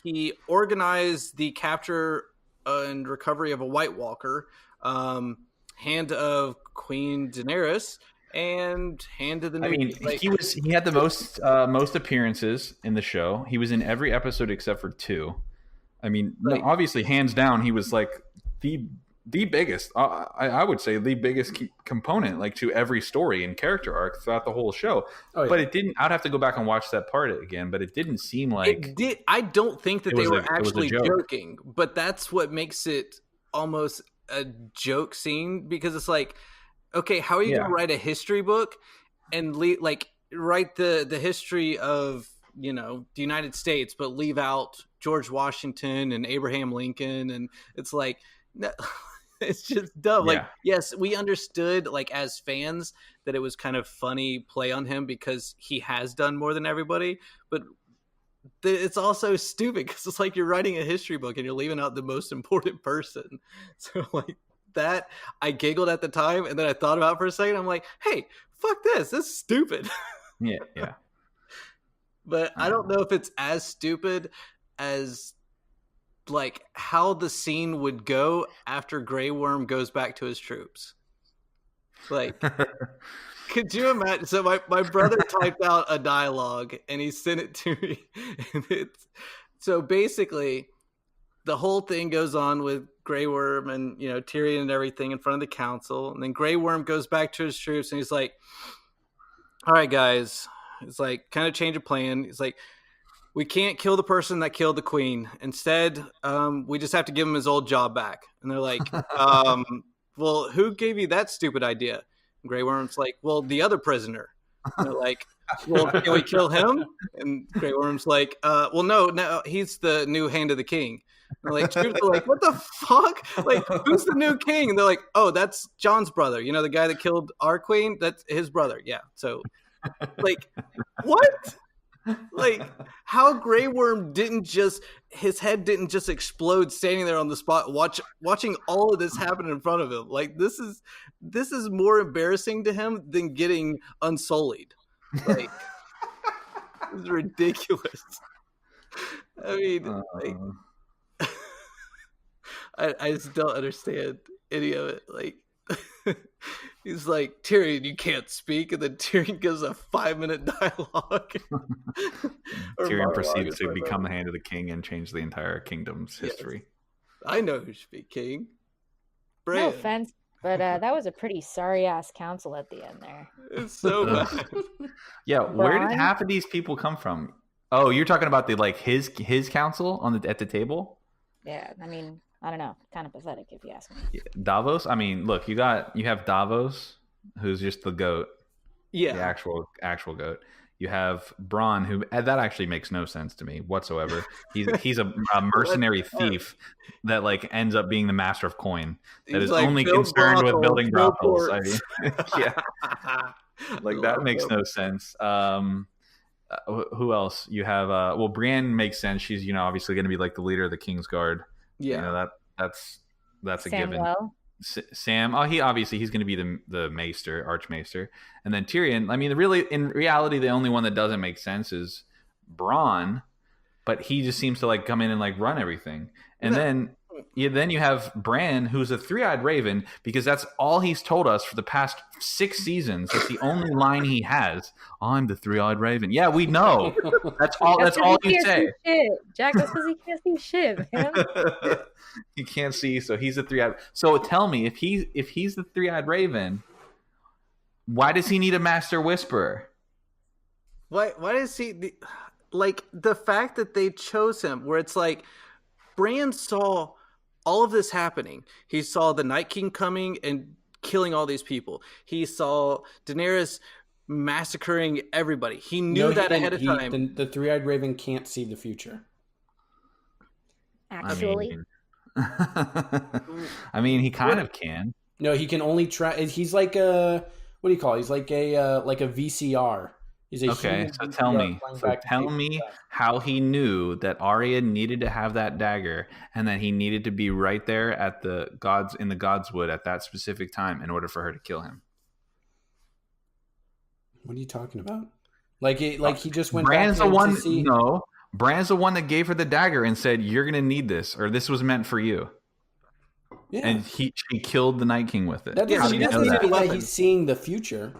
he organized the capture and recovery of a White Walker, hand of Queen Daenerys, and hand of the new. I mean, he had the most appearances in the show. He was in every episode except for 2. I mean, obviously, hands down, he was like the biggest. I would say the biggest component, like to every story and character arc throughout the whole show. Oh, yeah. But it didn't. I'd have to go back and watch that part again. But it didn't seem like it did. I don't think that they were actually joking. But that's what makes it almost a joke scene because it's like, okay, how are you going to write a history book and write the history of the United States, but leave out George Washington and Abraham Lincoln, and it's like, no, it's just dumb. Yeah. Like, yes, we understood, like as fans, that it was kind of funny play on him because he has done more than everybody, but it's also stupid because it's like you're writing a history book and you're leaving out the most important person. So like that, I giggled at the time, and then I thought about it for a second. I'm like, hey, fuck this. This is stupid. Yeah. But I don't know if it's as stupid as like how the scene would go after Grey Worm goes back to his troops. Like, could you imagine? So my brother typed out a dialogue and he sent it to me. And so basically the whole thing goes on with Grey Worm and Tyrion and everything in front of the council. And then Grey Worm goes back to his troops and he's like, all right, guys, It's like kind of change of plan. It's like, we can't kill the person that killed the queen. Instead, we just have to give him his old job back. And they're like, well, who gave you that stupid idea? And Grey Worm's like, well, the other prisoner. And they're like, well, can we kill him? And Grey Worm's like, well, no, he's the new hand of the king. And they're like, what the fuck? Like, who's the new king? And they're like, oh, that's John's brother. You know, the guy that killed our queen? That's his brother. Yeah. So, like, what? Like, how Grey Worm his head didn't just explode standing there on the spot watching all of this happen in front of him. Like, this is more embarrassing to him than getting unsullied. Like, it's ridiculous. I mean, I just don't understand any of it. Like, he's like, Tyrion, you can't speak, and then Tyrion gives a 5-minute dialogue. Tyrion proceeds to become the hand of the king and change the entire kingdom's history. Yes. I know who should be king. Bran. No offense, but that was a pretty sorry ass council at the end there. It's so bad. Yeah, where did half of these people come from? Oh, you're talking about his council at the table? Yeah, I mean, I don't know, kind of pathetic if you ask me. Yeah, Davos. I mean, look, you have Davos, who's just the goat. Yeah, the actual goat. You have Bronn, who that actually makes no sense to me whatsoever. He's a mercenary thief that like ends up being the master of coin. That is like, only concerned with building brothels. I mean, yeah, like that makes no sense. Who else? You have well, Brienne makes sense. She's obviously going to be like the leader of the King's Guard. Yeah, that's a given. Sam, he's going to be the maester, archmaester, and then Tyrion. I mean, really, in reality, the only one that doesn't make sense is Bronn, but he just seems to like come in and like run everything. And then you have Bran, who's a three-eyed raven, because that's all he's told us for the past 6 seasons. That's the only line he has. I'm the three-eyed raven. Yeah, we know. That's all. That's all you say. Jack, that's because he can't see shit, man. He can't see, so he's a three-eyed. So tell me, if he's the three-eyed raven, why does he need a master whisperer? Why does he like the fact that they chose him? Where it's like Bran saw all of this happening. He saw the Night King coming and killing all these people. He saw Daenerys massacring everybody. He knew that ahead of time. The three-eyed raven can't see the future. Actually. I mean, he kind of can. No, he can only try. He's like a, what do you call it? He's like a VCR. He's a okay, so tell me how he knew that Arya needed to have that dagger and that he needed to be right there at the Godswood at that specific time in order for her to kill him. What are you talking about? Like he just went Bran's back the one. to see... No, Bran's the one that gave her the dagger and said, "You're going to need this, or this was meant for you." Yeah. And she killed the Night King with it. That doesn't mean that he's seeing the future.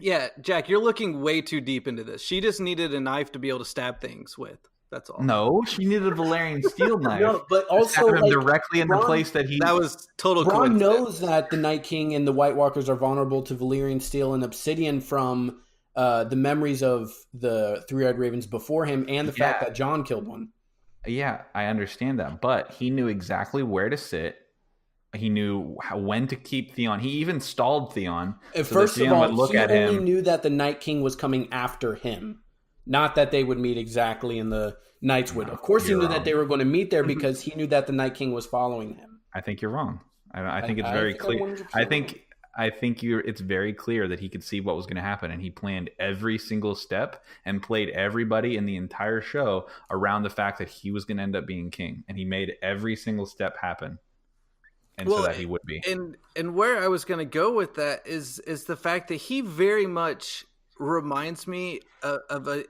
Yeah, Jack, you're looking way too deep into this. She just needed a knife to be able to stab things with. That's all. No, she needed a Valyrian steel knife. No, but also him directly in the place that he. That was total. Bronn knows that the Night King and the White Walkers are vulnerable to Valyrian steel and obsidian from the memories of the three-eyed ravens before him, and the fact that Jon killed one. Yeah, I understand that, but he knew exactly where to sit. He knew when to keep Theon. He even stalled Theon. First of all, he only knew that the Night King was coming after him, not that they would meet exactly in the Night's Wood. Of course, he knew that they were going to meet there because he knew that the Night King was following him. I think you're wrong. I think it's very clear. I think it's very clear that he could see what was going to happen, and he planned every single step and played everybody in the entire show around the fact that he was going to end up being king, and he made every single step happen. And so that he would be. And where I was going to go with that is the fact that he very much reminds me of a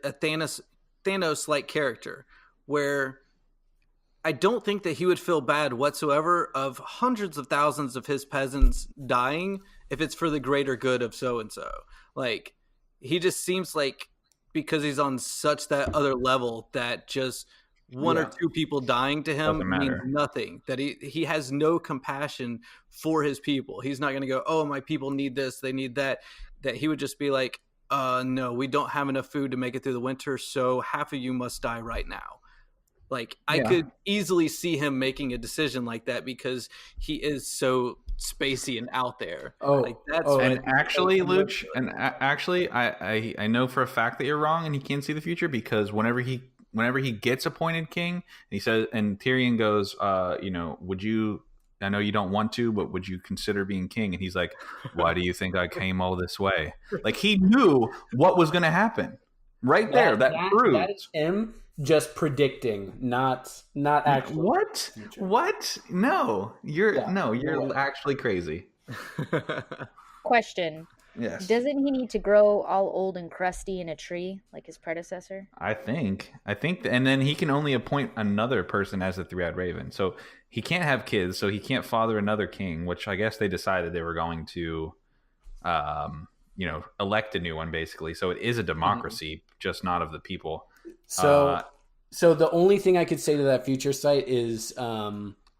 Thanos-like character, where I don't think that he would feel bad whatsoever of hundreds of thousands of his peasants dying if it's for the greater good of so-and-so. Like, he just seems like, because he's on such that other level, that just one or two people dying to him means nothing. That he has no compassion for his people. He's not going to go, oh, my people need this, they need that. That he would just be like, no, we don't have enough food to make it through the winter, so half of you must die right now. Like, I could easily see him making a decision like that because he is so spacey and out there. And actually, Luch, I know for a fact that you're wrong, and he can see the future because whenever he gets appointed king, he says, and Tyrion goes, would you? I know you don't want to, but would you consider being king? And he's like, why do you think I came all this way? Like, he knew what was going to happen right there. That proves that is him just predicting, not actually. What? No, you're actually crazy. Question. Yes. Doesn't he need to grow all old and crusty in a tree like his predecessor? I think, and then he can only appoint another person as the three-eyed raven. So he can't have kids, so he can't father another king, which I guess they decided they were going to, elect a new one, basically. So it is a democracy, just not of the people. So the only thing I could say to that future sight is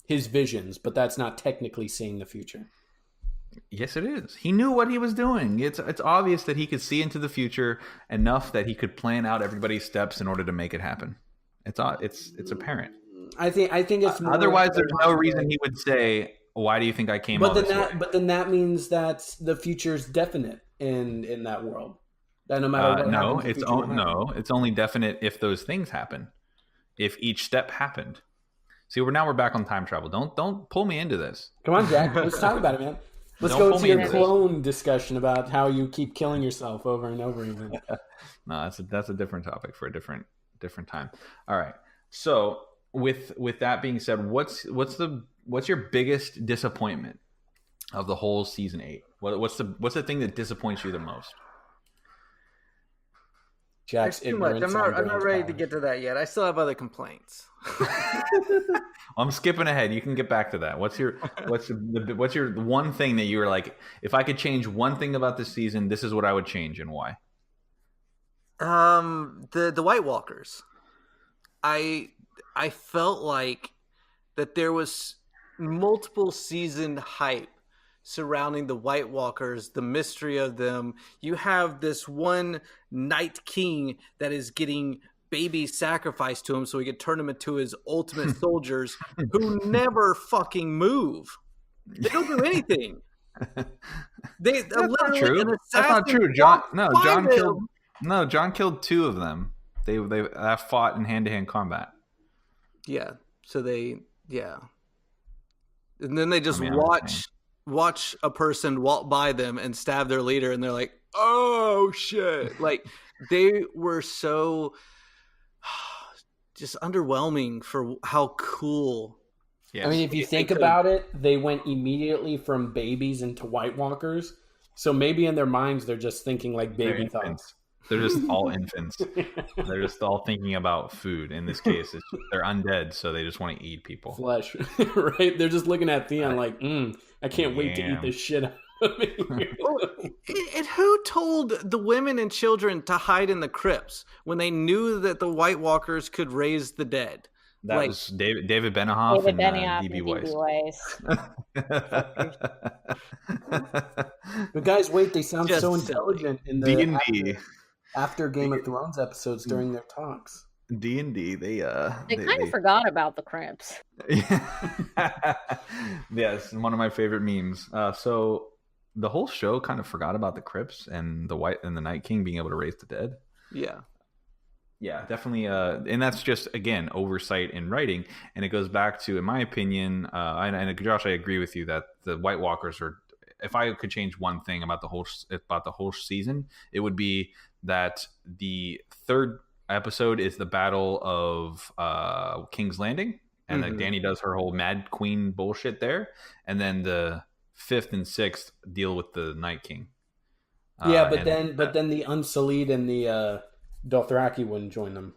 his visions, but that's not technically seeing the future. Yes, it is. He knew what he was doing. It's obvious that he could see into the future enough that he could plan out everybody's steps in order to make it happen. It's apparent. I think it's more otherwise there's no reason he would say, "Why do you think I came?" But then that means that the future's definite in that world. That no matter what it's only definite if those things happen. If each step happened. See, we're back on time travel. Don't pull me into this. Come on, Jack. Let's talk about it, man. Let's go to your clone discussion about how you keep killing yourself over and over again. No, that's a different topic for a different time. All right. So with that being said, what's your biggest disappointment of the whole season 8? What's the thing that disappoints you the most? Jack's too much. I'm not ready to get to that yet. I still have other complaints. I'm skipping ahead. You can get back to that. What's your one thing that you were like, if I could change one thing about this season, this is what I would change and why? The White Walkers. I felt like that there was multiple season hype surrounding the White Walkers, the mystery of them. You have this one Night King that is getting babies sacrificed to him so he could turn them into his ultimate soldiers who never fucking move. They don't do anything. That's not true. That's not true. John killed 2 of them. They fought in hand-to-hand combat. Yeah. So and then they just watch a person walk by them and stab their leader, and they're like, oh shit. Like, they were so just underwhelming for how cool. Yes. I mean, if you think about it, they went immediately from babies into White Walkers. So maybe in their minds, they're just thinking like baby thoughts. They're just all infants. They're just all thinking about food. In this case, they're undead, so they just want to eat people. Flesh, right? They're just looking at Theon like, I can't wait to eat this shit out of me. And who told the women and children to hide in the crypts when they knew that the White Walkers could raise the dead? That was David Benioff and DB Weiss. But guys, wait, they sound so intelligent in the D&D. After Game of Thrones episodes during their talks. D&D, they kind of forgot about the crimps. Yes, one of my favorite memes. So the whole show kind of forgot about the crypts and the Night King being able to raise the dead. Yeah, definitely. And that's just, again, oversight in writing. And it goes back to, in my opinion, and Josh, I agree with you that the White Walkers are. If I could change one thing about the whole season, it would be that the 3rd episode is the Battle of King's Landing, and like Dany does her whole Mad Queen bullshit there, and then the 5th and 6th deal with the Night King. But then the Unsullied and the Dothraki wouldn't join them.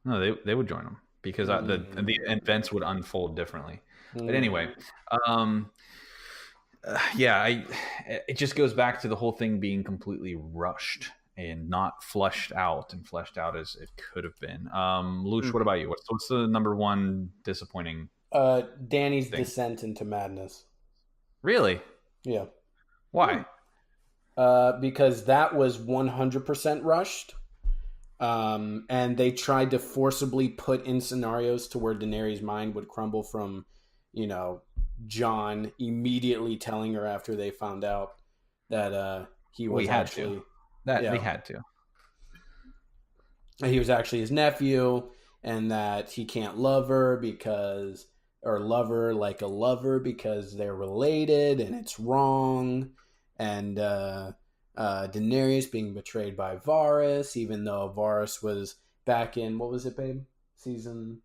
No, they would join them because the events would unfold differently. But anyway, it just goes back to the whole thing being completely rushed and not fleshed out as it could have been. Luch, what about you? What's the number one disappointing? Dany's descent into madness. Really? Yeah. Why? because that was 100% rushed. And they tried to forcibly put in scenarios to where Daenerys' mind would crumble from, Jon immediately telling her after they found out that he was actually they had to. He was actually his nephew, and that he can't love her love her like a lover because they're related, and it's wrong. And Daenerys being betrayed by Varys, even though Varys was back in, what was it, babe? Season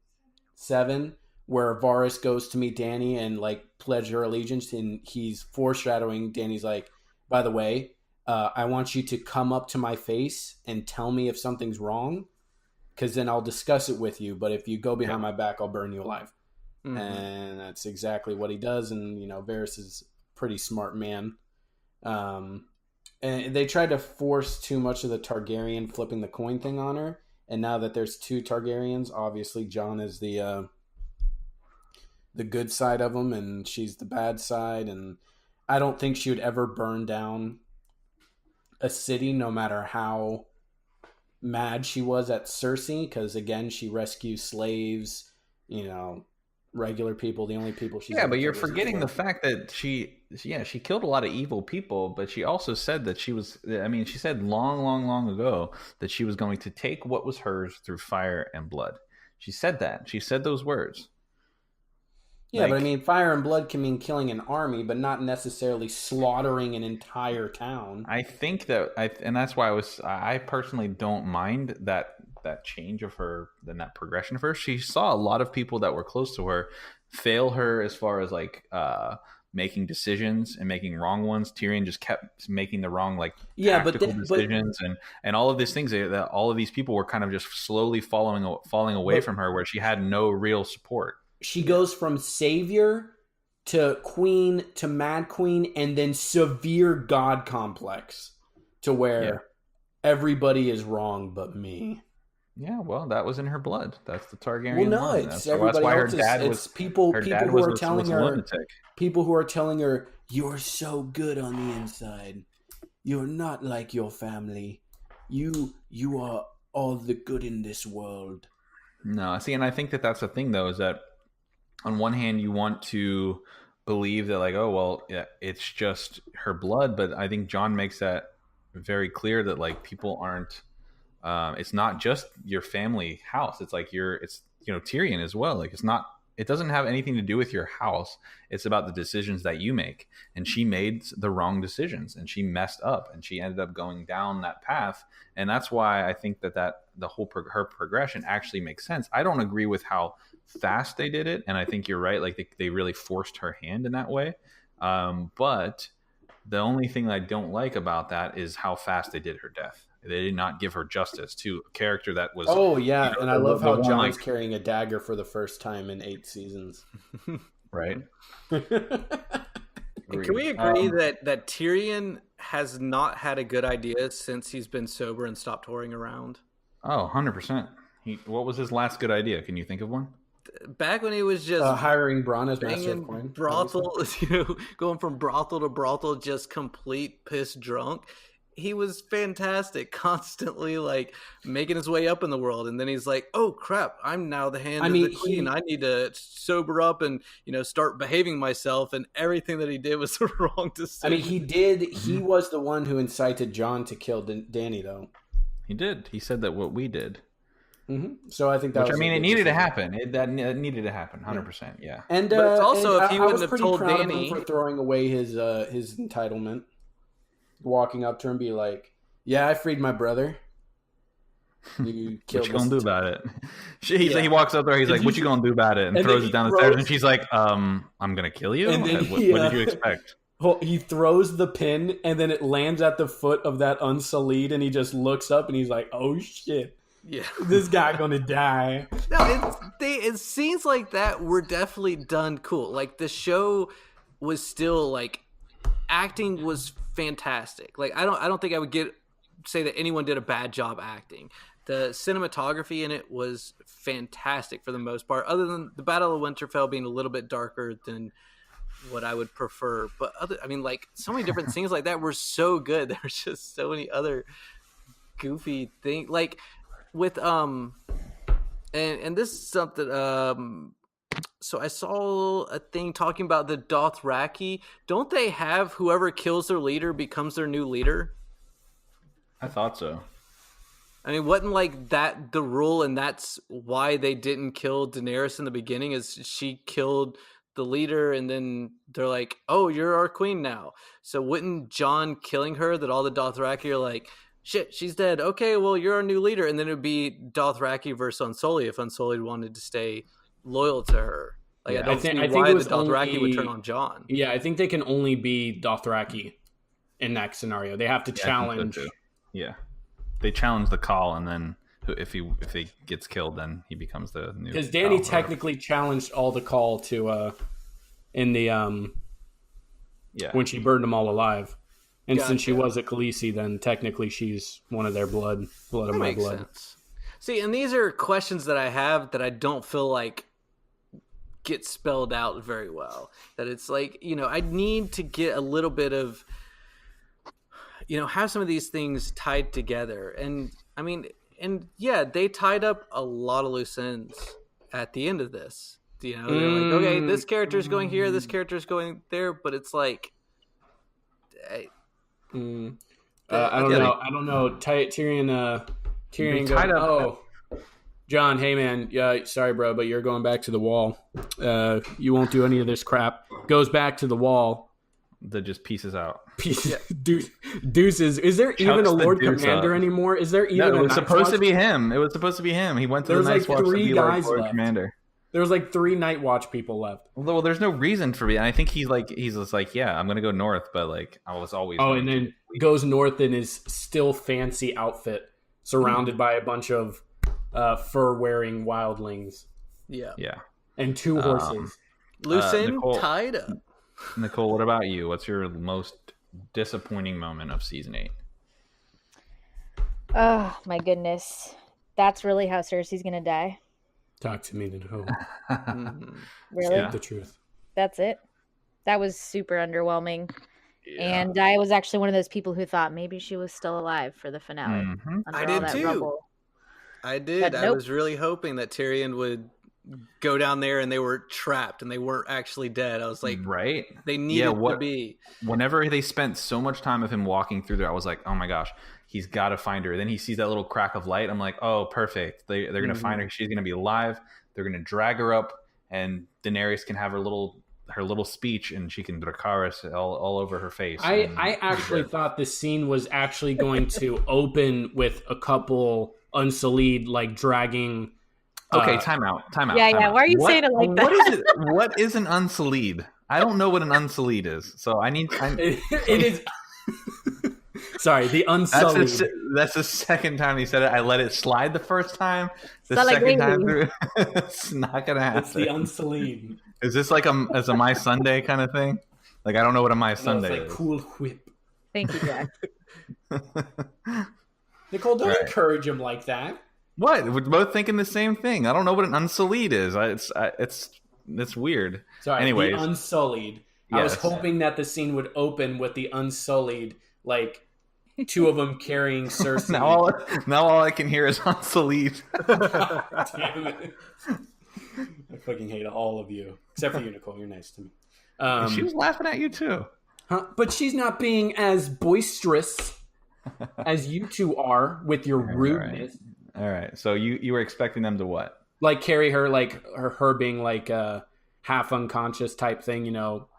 7, where Varys goes to meet Dany and like pledge her allegiance, and he's foreshadowing. Dany's like, by the way, I want you to come up to my face and tell me if something's wrong, because then I'll discuss it with you. But if you go behind my back, I'll burn you alive. Mm-hmm. And that's exactly what he does. And, Varys is a pretty smart man. And they tried to force too much of the Targaryen flipping the coin thing on her. And now that there's 2 Targaryens, obviously Jon is the good side of them, and she's the bad side. And I don't think she would ever burn down a city, no matter how mad she was at Cersei, because again, she rescues slaves, regular people, the only people she's but you're forgetting the fact that she killed a lot of evil people, but she also said that she said long ago that she was going to take what was hers through fire and blood. She said those words. Yeah, but fire and blood can mean killing an army, but not necessarily slaughtering an entire town. I think and that's why I personally don't mind that change of her, then that progression of her. She saw a lot of people that were close to her fail her as far as making decisions and making wrong ones. Tyrion just kept making the wrong tactical decisions and all of these things that all of these people were kind of just slowly falling away from her, where she had no real support. She goes from savior to queen to mad queen, and then severe god complex to where everybody is wrong but me. Yeah, well, that was in her blood. That's the Targaryen. Well, no, line. it's everybody else. It's people who are telling her. People who are telling her, "You're so good on the inside. You're not like your family. You are all the good in this world." No, see, and I think that's the thing, though, is that on one hand, you want to believe that, it's just her blood, but I think Jon makes that very clear that people aren't. It's not just your family house. It's Tyrion as well. It doesn't have anything to do with your house. It's about the decisions that you make. And she made the wrong decisions, and she messed up, and she ended up going down that path. And that's why I think that the whole her progression actually makes sense. I don't agree with how fast they did it, and I think you're right. They really forced her hand in that way. But the only thing I don't like about that is how fast they did her death. They did not give her justice to a character that was. Oh yeah, and I love how Jon's carrying a dagger for the first time in 8 seasons. Right. Can we agree that Tyrion has not had a good idea since he's been sober and stopped whoring around? Oh, 100%. What was his last good idea? Can you think of one? Back when he was just hiring Bronn as master of coin, brothel, going from brothel to brothel, just complete piss drunk. He was fantastic, constantly making his way up in the world, and then he's like, "Oh crap! I'm now the hand of the queen. I need to sober up and start behaving myself." And everything that he did was the wrong decision. He was the one who incited Jon to kill Dany, though. He did. He said that what we did. Mm-hmm. So I think that. It needed to happen. That needed to happen, 100%. Yeah. And but it's also, if he I wouldn't was have told proud Dany of him for throwing away his entitlement, walking up to her and be like, "Yeah, I freed my brother. You killed what you gonna do about it?" He walks up there. He's like, "What you gonna do about it?" And throws it down the stairs. And she's like, "I'm gonna kill you." And then, what did you expect? He throws the pin, and then it lands at the foot of that Unsullied, and he just looks up and he's like, "Oh shit." Yeah, this guy gonna die. No, it seems like that were definitely done cool. The show was still acting was fantastic. I don't think I would say that anyone did a bad job acting. The cinematography in it was fantastic for the most part, other than the Battle of Winterfell being a little bit darker than what I would prefer. But like so many different things like that were so good. There's just so many other goofy things, like with and this is something. So I saw a thing talking about the Dothraki. Don't they have whoever kills their leader becomes their new leader? I thought so. I mean, wasn't like that the rule, and that's why they didn't kill Daenerys in the beginning, is she killed the leader, and then they're like, oh, you're our queen now. So wouldn't Jon killing her, that all the Dothraki are like, shit, she's dead. Okay, well, you're our new leader. And then it would be Dothraki versus Unsullied if Unsullied wanted to stay loyal to her. Like, Yeah. I don't see why the Dothraki would turn on Jon. Yeah, I think they can only be Dothraki in that scenario. They have to challenge. So yeah, they challenge the call, and then if he gets killed, then he becomes the new. Because Dany call, technically challenged all the call to in the when she burned them all alive, and since she was a Khaleesi, then technically she's one of their blood of my blood. Sense. See, and these are questions that I have that I don't feel like get spelled out very well. That it's like, I need to get a little bit of, have some of these things tied together. And I mean, and yeah, they tied up a lot of loose ends at the end of this. They're like, okay, this character's going here, this character's going there, but it's like, I don't know. Tyrion tied up. Oh, Jon, hey man, yeah, sorry bro, but you're going back to the wall. You won't do any of this crap. Goes back to the wall. That just pieces out. Deuces. Is there even a Lord Commander anymore? Is there even? No, it was supposed to be him. It was supposed to be him. He went to the Night's Watch to be like Lord Commander. There was like 3 Night Watch people left. Well, there's no reason for me. And I think he's just like, yeah, I'm gonna go north, but like I was always. Oh, and then goes north in his still fancy outfit, surrounded by a bunch of fur-wearing wildlings. Yeah. And 2 horses. Loose end tied up. Nicole, what about you? What's your most disappointing moment of season 8? Oh my goodness, that's really how Cersei's gonna die. Talk to me, Nicole. Really? Speak the truth. That's it. That was super underwhelming. Yeah. And I was actually one of those people who thought maybe she was still alive for the finale. Mm-hmm. I did too. Rubble. I did. But I nope. was really hoping that Tyrion would go down there and they were trapped and they weren't actually dead. I was like, right? They needed to be. Whenever they spent so much time of him walking through there, I was like, oh my gosh, he's got to find her. Then he sees that little crack of light. I'm like, oh, perfect. They're going to find her. She's going to be alive. They're going to drag her up, and Daenerys can have her little speech, and she can Dracarys all over her face. I actually thought this scene was actually going to open with a couple Unsullied like dragging. Okay, time out. Yeah. Why are you saying it like that? What is it? What is an Unsullied? I don't know what an Unsullied is, so it is. Sorry, the Unsullied. That's the second time he said it. I let it slide the first time. The second time through, it's not gonna happen. It's the Unsullied. Is this like as a My Sunday kind of thing? Like I don't know what a My Sunday it's like is. Cool Whip. Thank you, Jack. Nicole, don't encourage him like that. What? We're both thinking the same thing. I don't know what an Unsullied is. It's weird. Sorry, anyways, the Unsullied. Yes. I was hoping that the scene would open with the Unsullied, like 2 of them carrying Cersei. now all I can hear is Unsullied. Damn it. I fucking hate all of you. Except for you, Nicole. You're nice to me. She was laughing at you too. Huh? But she's not being as boisterous as you two are with your rudeness. All right. So you were expecting them to what? Like carry her, like her being like a half unconscious type thing,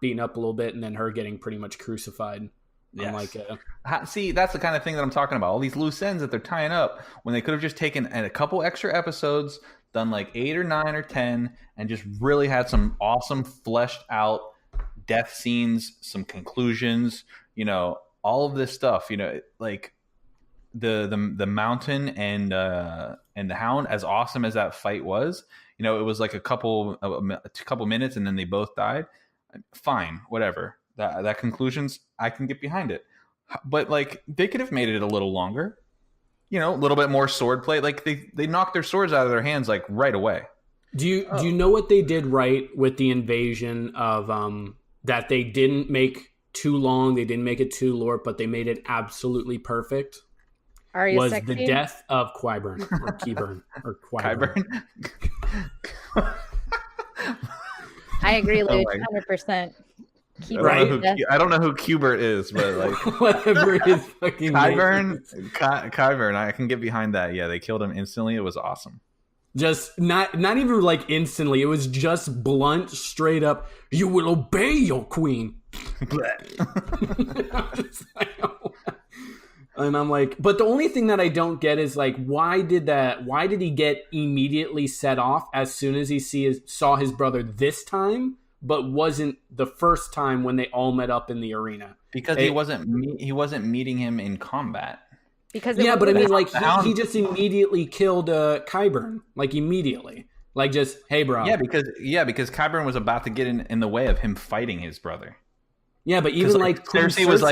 beaten up a little bit, and then her getting pretty much crucified. Yes. See, that's the kind of thing that I'm talking about. All these loose ends that they're tying up when they could have just taken a couple extra episodes, done like 8 or 9 or 10, and just really had some awesome fleshed out death scenes, some conclusions, all of this stuff, like the Mountain and the Hound, as awesome as that fight was, it was like a couple minutes and then they both died. Fine, whatever. That conclusions, I can get behind it. But like they could have made it a little longer, a little bit more sword play. Like they knocked their swords out of their hands like right away. Do you know what they did right with the invasion of that they didn't make too long, they didn't make it too lore, but they made it absolutely perfect Arya was sexy? the death of Qyburn or Qyburn or Qyburn. I agree, Luke, my- 100%. I don't know who Qbert is, but like Whatever his fucking name is. Kyburn, I can get behind that. Yeah, they killed him instantly. It was awesome. Just not even like instantly. It was just blunt, straight up. You will obey your queen. And I'm like, but the only thing that I don't get is like, why did he get immediately set off as soon as he saw his brother this time, but wasn't the first time when they all met up in the arena? Because he wasn't meeting him in combat. Because but I mean, like he just immediately killed Qyburn, like immediately, like just hey, bro. Yeah, because Qyburn was about to get in the way of him fighting his brother. Yeah, but even like Cersei was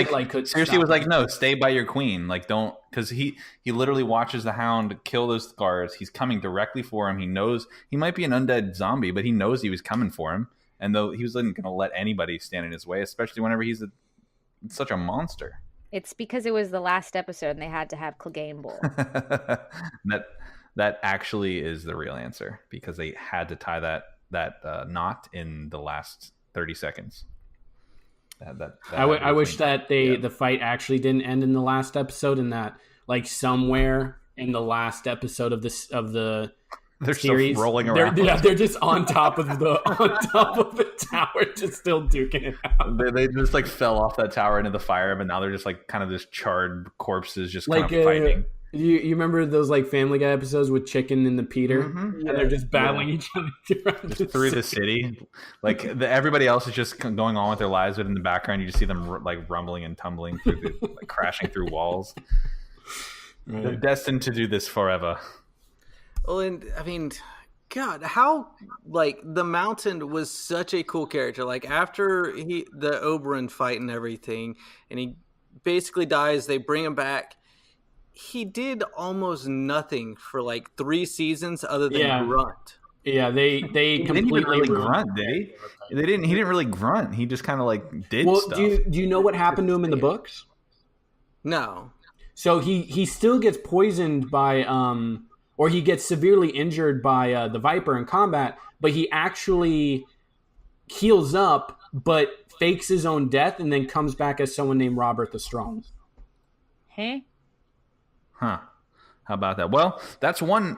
like, no, stay by your queen. Like, don't, because he literally watches the Hound kill those guards. He's coming directly for him. He knows he might be an undead zombie, but he knows he was coming for him. And though he wasn't going to let anybody stand in his way, especially whenever he's such a monster. It's because it was the last episode and they had to have Clegane Bowl. That actually is the real answer, because they had to tie that knot in the last 30 seconds. I wish that the fight actually didn't end in the last episode, and that like somewhere in the last episode of the series, still rolling around. They're just on top of the tower, just still duking it out. They just like fell off that tower into the fire, but now they're just like kind of just charred corpses, just kind of fighting. You remember those like Family Guy episodes with Chicken and the Peter, and they're just battling each other just through the city. Like everybody else is just going on with their lives, but in the background you just see them like rumbling and tumbling through, like crashing through walls. Right. They're destined to do this forever. Well, and I mean, God, how like the Mountain was such a cool character. Like after the Oberyn fight and everything, and he basically dies, they bring him back. He did almost nothing for like 3 seasons other than grunt. Yeah, they completely really grunt, did he? He didn't really grunt. He just kind of like did stuff. Do you know what happened to him in the books? No. So he still gets poisoned by or he gets severely injured by the Viper in combat, but he actually heals up, but fakes his own death and then comes back as someone named Robert the Strong. Hey. Huh. How about that? Well, that's one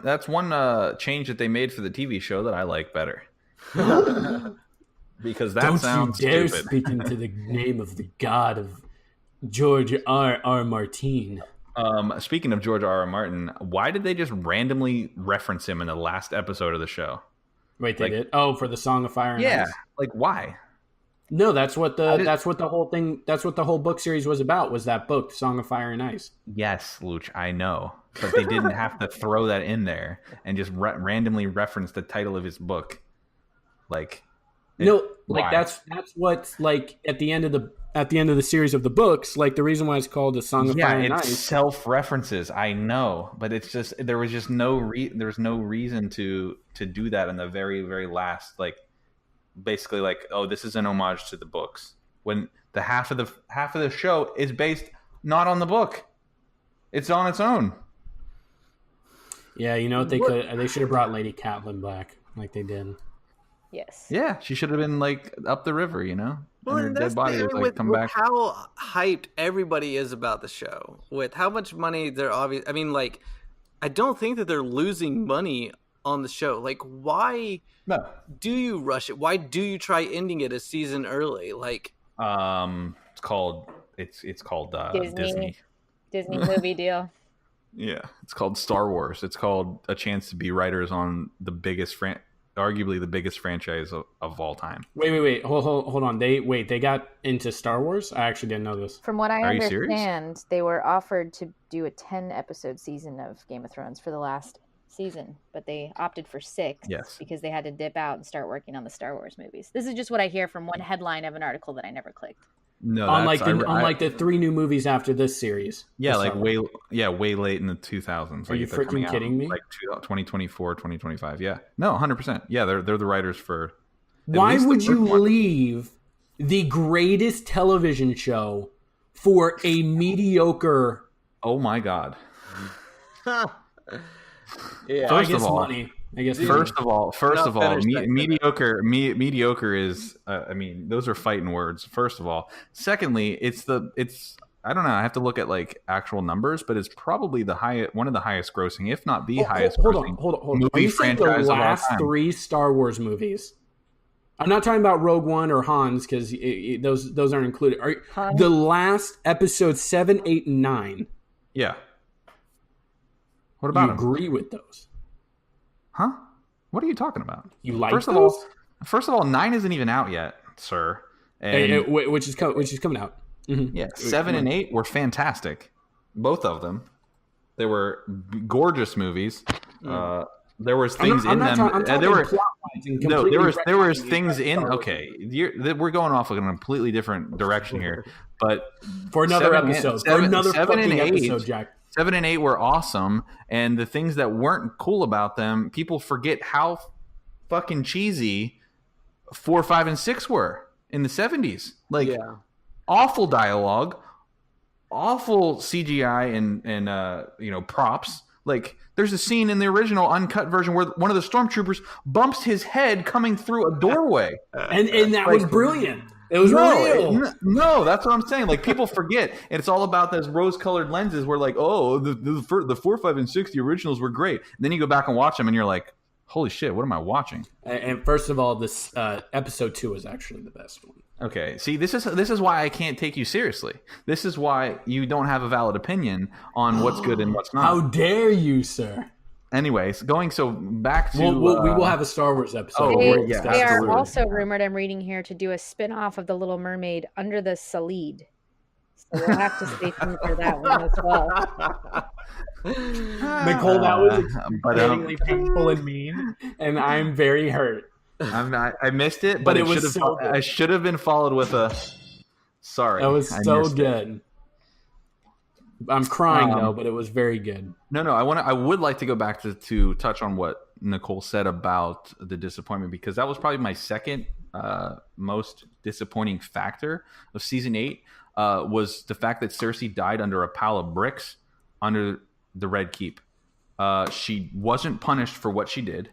change that they made for the TV show that I like better. Because that sounds stupid. Don't you dare speak into the name of the god of George R. Martin. Speaking of George R. Martin, why did they just randomly reference him in the last episode of the show? Wait, they did? Oh, for the Song of Fire and Ice? Yeah, like why? No, that's what the whole book series was about, was that book, Song of Fire and Ice. Yes, Luch, I know. But they didn't have to throw that in there and just randomly reference the title of his book. Like that's what like at the end of the series of the books, like the reason why it's called the Song of Fire and Ice. Self-references, I know, but it's just there was just no reason to do that in the very, very last, like basically like, oh, this is an homage to the books, when the half of the show is based not on the book, it's on its own. Yeah, you know what they should have brought Lady Catelyn back like they did. Yes. Yeah, she should have been like up the river, you know. Well, and her dead body was like with, come with back. How hyped everybody is about the show, with how much money they're obvious. I mean, like, I don't think that they're losing money on the show. Like, why do you rush it? Why do you try ending it a season early? Like, it's called Disney movie deal. Yeah, it's called Star Wars. It's called a chance to be writers on the biggest arguably the biggest franchise of all time. Wait, hold on. They got into Star Wars? I actually didn't know this. From what I understand, they were offered to do a 10-episode season of Game of Thrones for the last season, but they opted for 6 because they had to dip out and start working on the Star Wars movies. This is just what I hear from one headline of an article that I never clicked. No, unlike the 3 new movies after this series. Yeah, like way late in the 2000s. Are you freaking kidding me? Like 2024, 2025. Yeah, no, 100%. Yeah, they're the writers for. Why would you leave the greatest television show for a mediocre. Oh my god. Yeah. First I guess of all, money. I guess First of all, finish that mediocre is. I mean, those are fighting words. First of all, secondly, it's. I don't know. I have to look at like actual numbers, but it's probably one of the highest grossing, if not the highest grossing. Hold on. Are movie you saying the franchise of all last time. 3 Star Wars movies? I'm not talking about Rogue One or Han's because those aren't included. The last episode 7, 8, and 9. Yeah. What about you agree with those? Huh? What are you talking about? You like first those? First of all, 9 isn't even out yet, sir. And Which is coming out. Mm-hmm. yeah, 7 and 8 were fantastic. Both of them. They were gorgeous movies. There was things in them. There was things in. Okay, we're going off in a completely different direction here. But for another episode, Jack. 7 and 8 were awesome, and the things that weren't cool about them, people forget how fucking cheesy 4, 5, and 6 were in the 70s. Like, awful dialogue, awful CGI and props. Like, there's a scene in the original uncut version where one of the stormtroopers bumps his head coming through a doorway, and that was brilliant. It was real. No, that's what I'm saying. Like, people forget, and it's all about those rose-colored lenses. Where like, oh, the 4, 5, and 6, the originals were great. And then you go back and watch them, and you're like, holy shit, what am I watching? And first of all, this episode 2 is actually the best one. Okay, see, this is why I can't take you seriously. This is why you don't have a valid opinion on what's good and what's not. How dare you, sir? Anyways, back to... we will have a Star Wars episode. They are also rumored, I'm reading here, to do a spin-off of The Little Mermaid under the Salid. So we'll have to stay tuned for that one as well. Nicole, that was extremely painful and mean, and I'm very hurt. I missed it, but it was so good. I should have been followed with a... Sorry. That was so good. I'm crying though, but it was very good. No, I would like to go back to touch on what Nicole said about the disappointment, because that was probably my second most disappointing factor of season 8 was the fact that Cersei died under a pile of bricks under the Red Keep. She wasn't punished for what she did,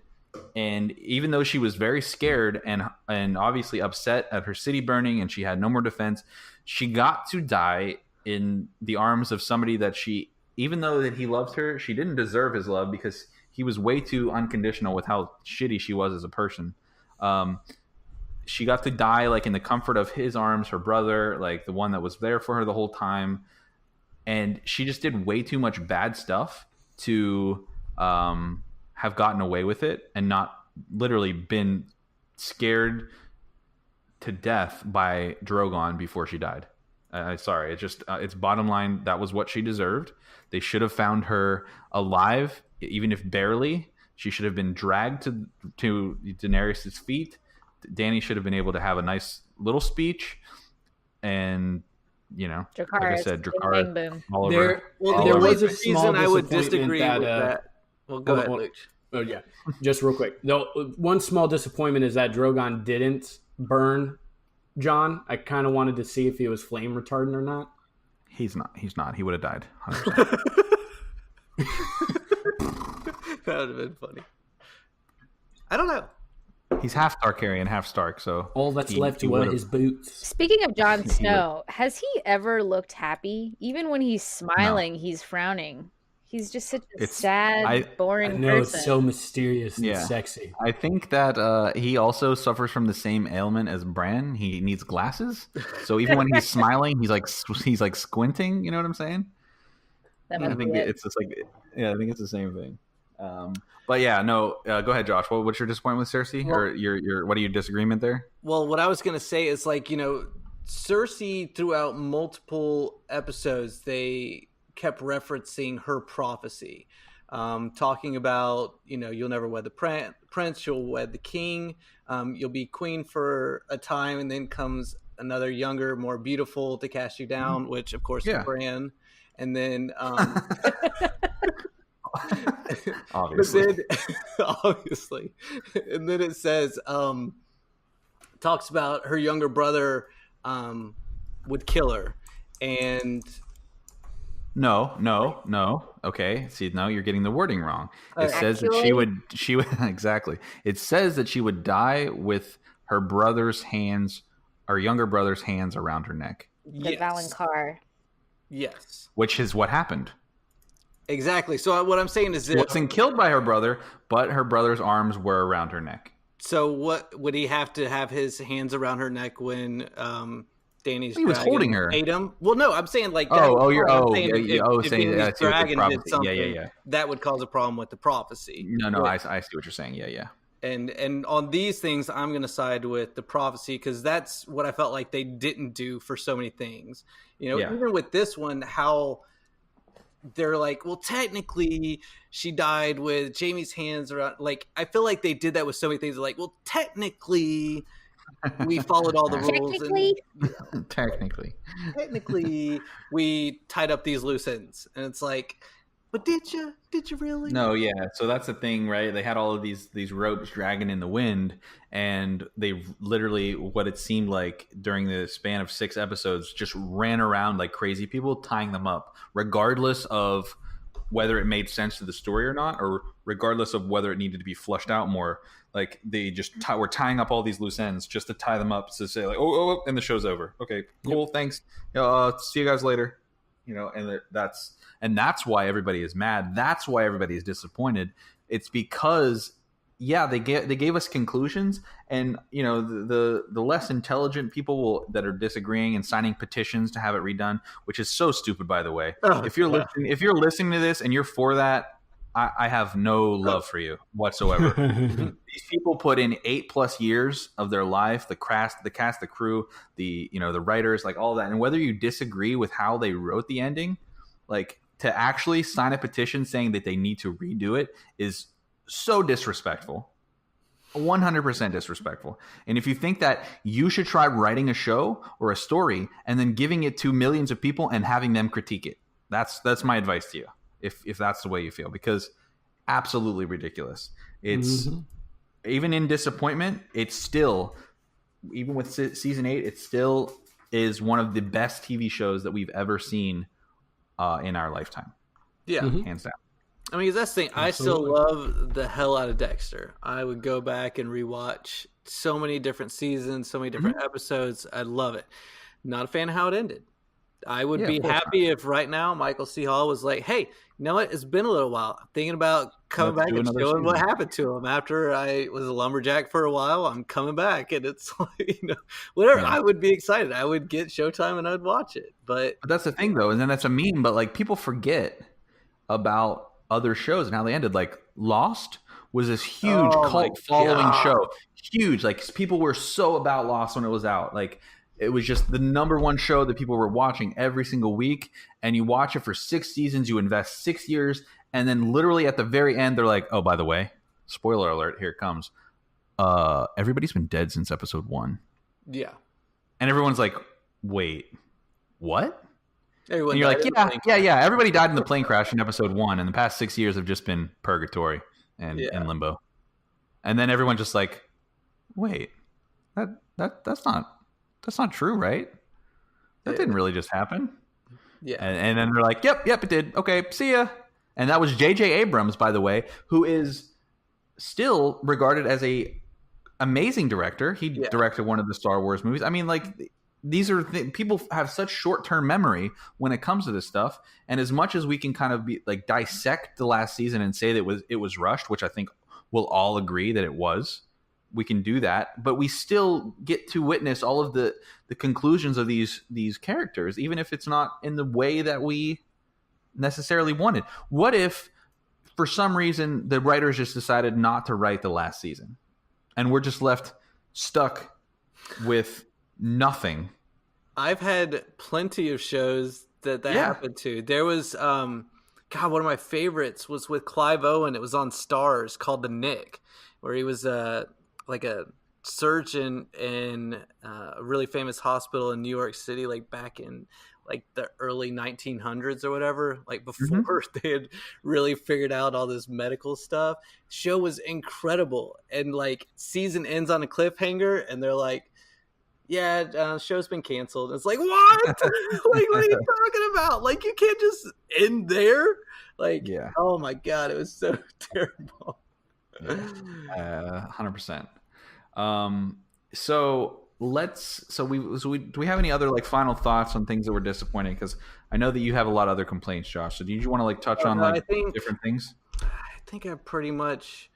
and even though she was very scared and obviously upset at her city burning and she had no more defense, she got to die in the arms of somebody that even though that he loved her, she didn't deserve his love because he was way too unconditional with how shitty she was as a person. She got to die like in the comfort of his arms, her brother, like the one that was there for her the whole time. And she just did way too much bad stuff to have gotten away with it and not literally been scared to death by Drogon before she died. Sorry, it's bottom line. That was what she deserved. They should have found her alive, even if barely. She should have been dragged to Daenerys' feet. Dany should have been able to have a nice little speech, and Dracarys, like I said, Dracarys all over. There was a small reason I would disagree with that. Well, go ahead, Luke. Oh yeah, just real quick. No, one small disappointment is that Drogon didn't burn Jon. I kind of wanted to see if he was flame retardant or not. He's not. He would have died. 100%. That would have been funny. I don't know. He's half Targaryen, half Stark, so all that's left to wear his boots. Speaking of Jon Snow, has he ever looked happy? Even when he's smiling, he's frowning. He's just such a sad, boring person. It's so mysterious and sexy. I think that he also suffers from the same ailment as Bran. He needs glasses, so even when he's smiling, he's like squinting. You know what I'm saying? I think it's just like I think it's the same thing. But yeah, no. Go ahead, Josh. What's your disappointment with Cersei, or your what are your disagreement there? Well, what I was gonna say is Cersei throughout multiple episodes they kept referencing her prophecy, talking about you'll never wed the prince, you'll wed the king, you'll be queen for a time, and then comes another younger, more beautiful to cast you down, which of course is Bran, and then obviously, and then it says talks about her younger brother would kill her, and No. Okay. See, now you're getting the wording wrong. It says that she would exactly. It says that she would die with her brother's hands, her younger brother's hands around her neck. The Valonqar. Yes. Which is what happened. Exactly. So what I'm saying is She wasn't killed by her brother, but her brother's arms were around her neck. So what would he have to have his hands around her neck when Danny's he was holding her? Ate him? Well, no, I'm saying like that. If Danny's dragon did something, yeah. that would cause a problem with the prophecy. No, I see what you're saying. Yeah. And on these things, I'm going to side with the prophecy because that's what I felt like they didn't do for so many things. Even with this one, how they're like, well, technically she died with Jamie's hands around. Like, I feel like they did that with so many things. They're like, well, technically we followed all the rules. Technically we tied up these loose ends. And it's like, but did you really? No, yeah. So that's the thing, right? They had all of these ropes dragging in the wind, and they literally, what it seemed like during the span of 6 episodes, just ran around like crazy people, tying them up, regardless of whether it made sense to the story or not, or regardless of whether it needed to be flushed out more. Like they just were tying up all these loose ends just to tie them up to say like, oh, and the show's over. Okay, cool, thanks. See you guys later. And that's why everybody is mad. That's why everybody is disappointed. It's because, they gave us conclusions, and the less intelligent people that are disagreeing and signing petitions to have it redone, which is so stupid, by the way. If you're listening to this and you're for that, I have no love for you whatsoever. These people put in 8+ years of their life, the cast, the crew, the writers, like all that. And whether you disagree with how they wrote the ending, like to actually sign a petition saying that they need to redo it is so disrespectful. 100% disrespectful. And if you think that you should try writing a show or a story and then giving it to millions of people and having them critique it, that's my advice to you. If that's the way you feel, because absolutely ridiculous. It's even in disappointment, it's still, even with season 8, it still is one of the best TV shows that we've ever seen in our lifetime. Yeah. Hands down. I mean, that's the thing. Absolutely. I still love the hell out of Dexter. I would go back and rewatch so many different seasons, so many different episodes. I love it. Not a fan of how it ended. I would be happy if right now Michael C. Hall was like, hey, you know what? It's been a little while. I'm thinking about coming back and showing what happened to him after I was a lumberjack for a while. I'm coming back. And it's like, whatever. I would be excited. I would get Showtime and I'd watch it. But that's the thing, though. And then that's a meme. But like people forget about other shows and how they ended. Like Lost was this huge cult following show. Huge. Like people were so about Lost when it was out. Like, it was just the #1 show that people were watching every single week. And you watch it for 6 seasons, you invest 6 years, and then literally at the very end, they're like, oh, by the way, spoiler alert, here it comes. Everybody's been dead since episode 1. Yeah. And everyone's like, wait, what? Everyone and you're like, yeah. Everybody died in the plane crash in episode 1, and the past 6 years have just been purgatory and limbo. And then everyone's just like, wait, that's not true, right? That didn't really just happen. Yeah. And then they're like, yep, it did. Okay, see ya. And that was J.J. Abrams, by the way, who is still regarded as a amazing director. He directed one of the Star Wars movies. I mean, like, these are people have such short-term memory when it comes to this stuff. And as much as we can kind of be like dissect the last season and say that it was rushed, which I think we'll all agree that it was. We can do that, but we still get to witness all of the conclusions of these characters, even if it's not in the way that we necessarily wanted. What if, for some reason, the writers just decided not to write the last season, and we're just left stuck with nothing? I've had plenty of shows that happened to. There was, one of my favorites was with Clive Owen. It was on Starz, called The Nick, where he was like a surgeon in a really famous hospital in New York City, like back in like the early 1900s or whatever, like before they had really figured out all this medical stuff. Show was incredible. And like season ends on a cliffhanger and they're like, yeah, show's been canceled. It's like, what? Like, what are you talking about? Like, you can't just end there. Like, Yeah. oh my god, it was so terrible. 100%. So do we have any other like final thoughts on things that were disappointing? Because I know that you have a lot of other complaints, Josh. So do you want to like touch on like different things? I think I pretty much,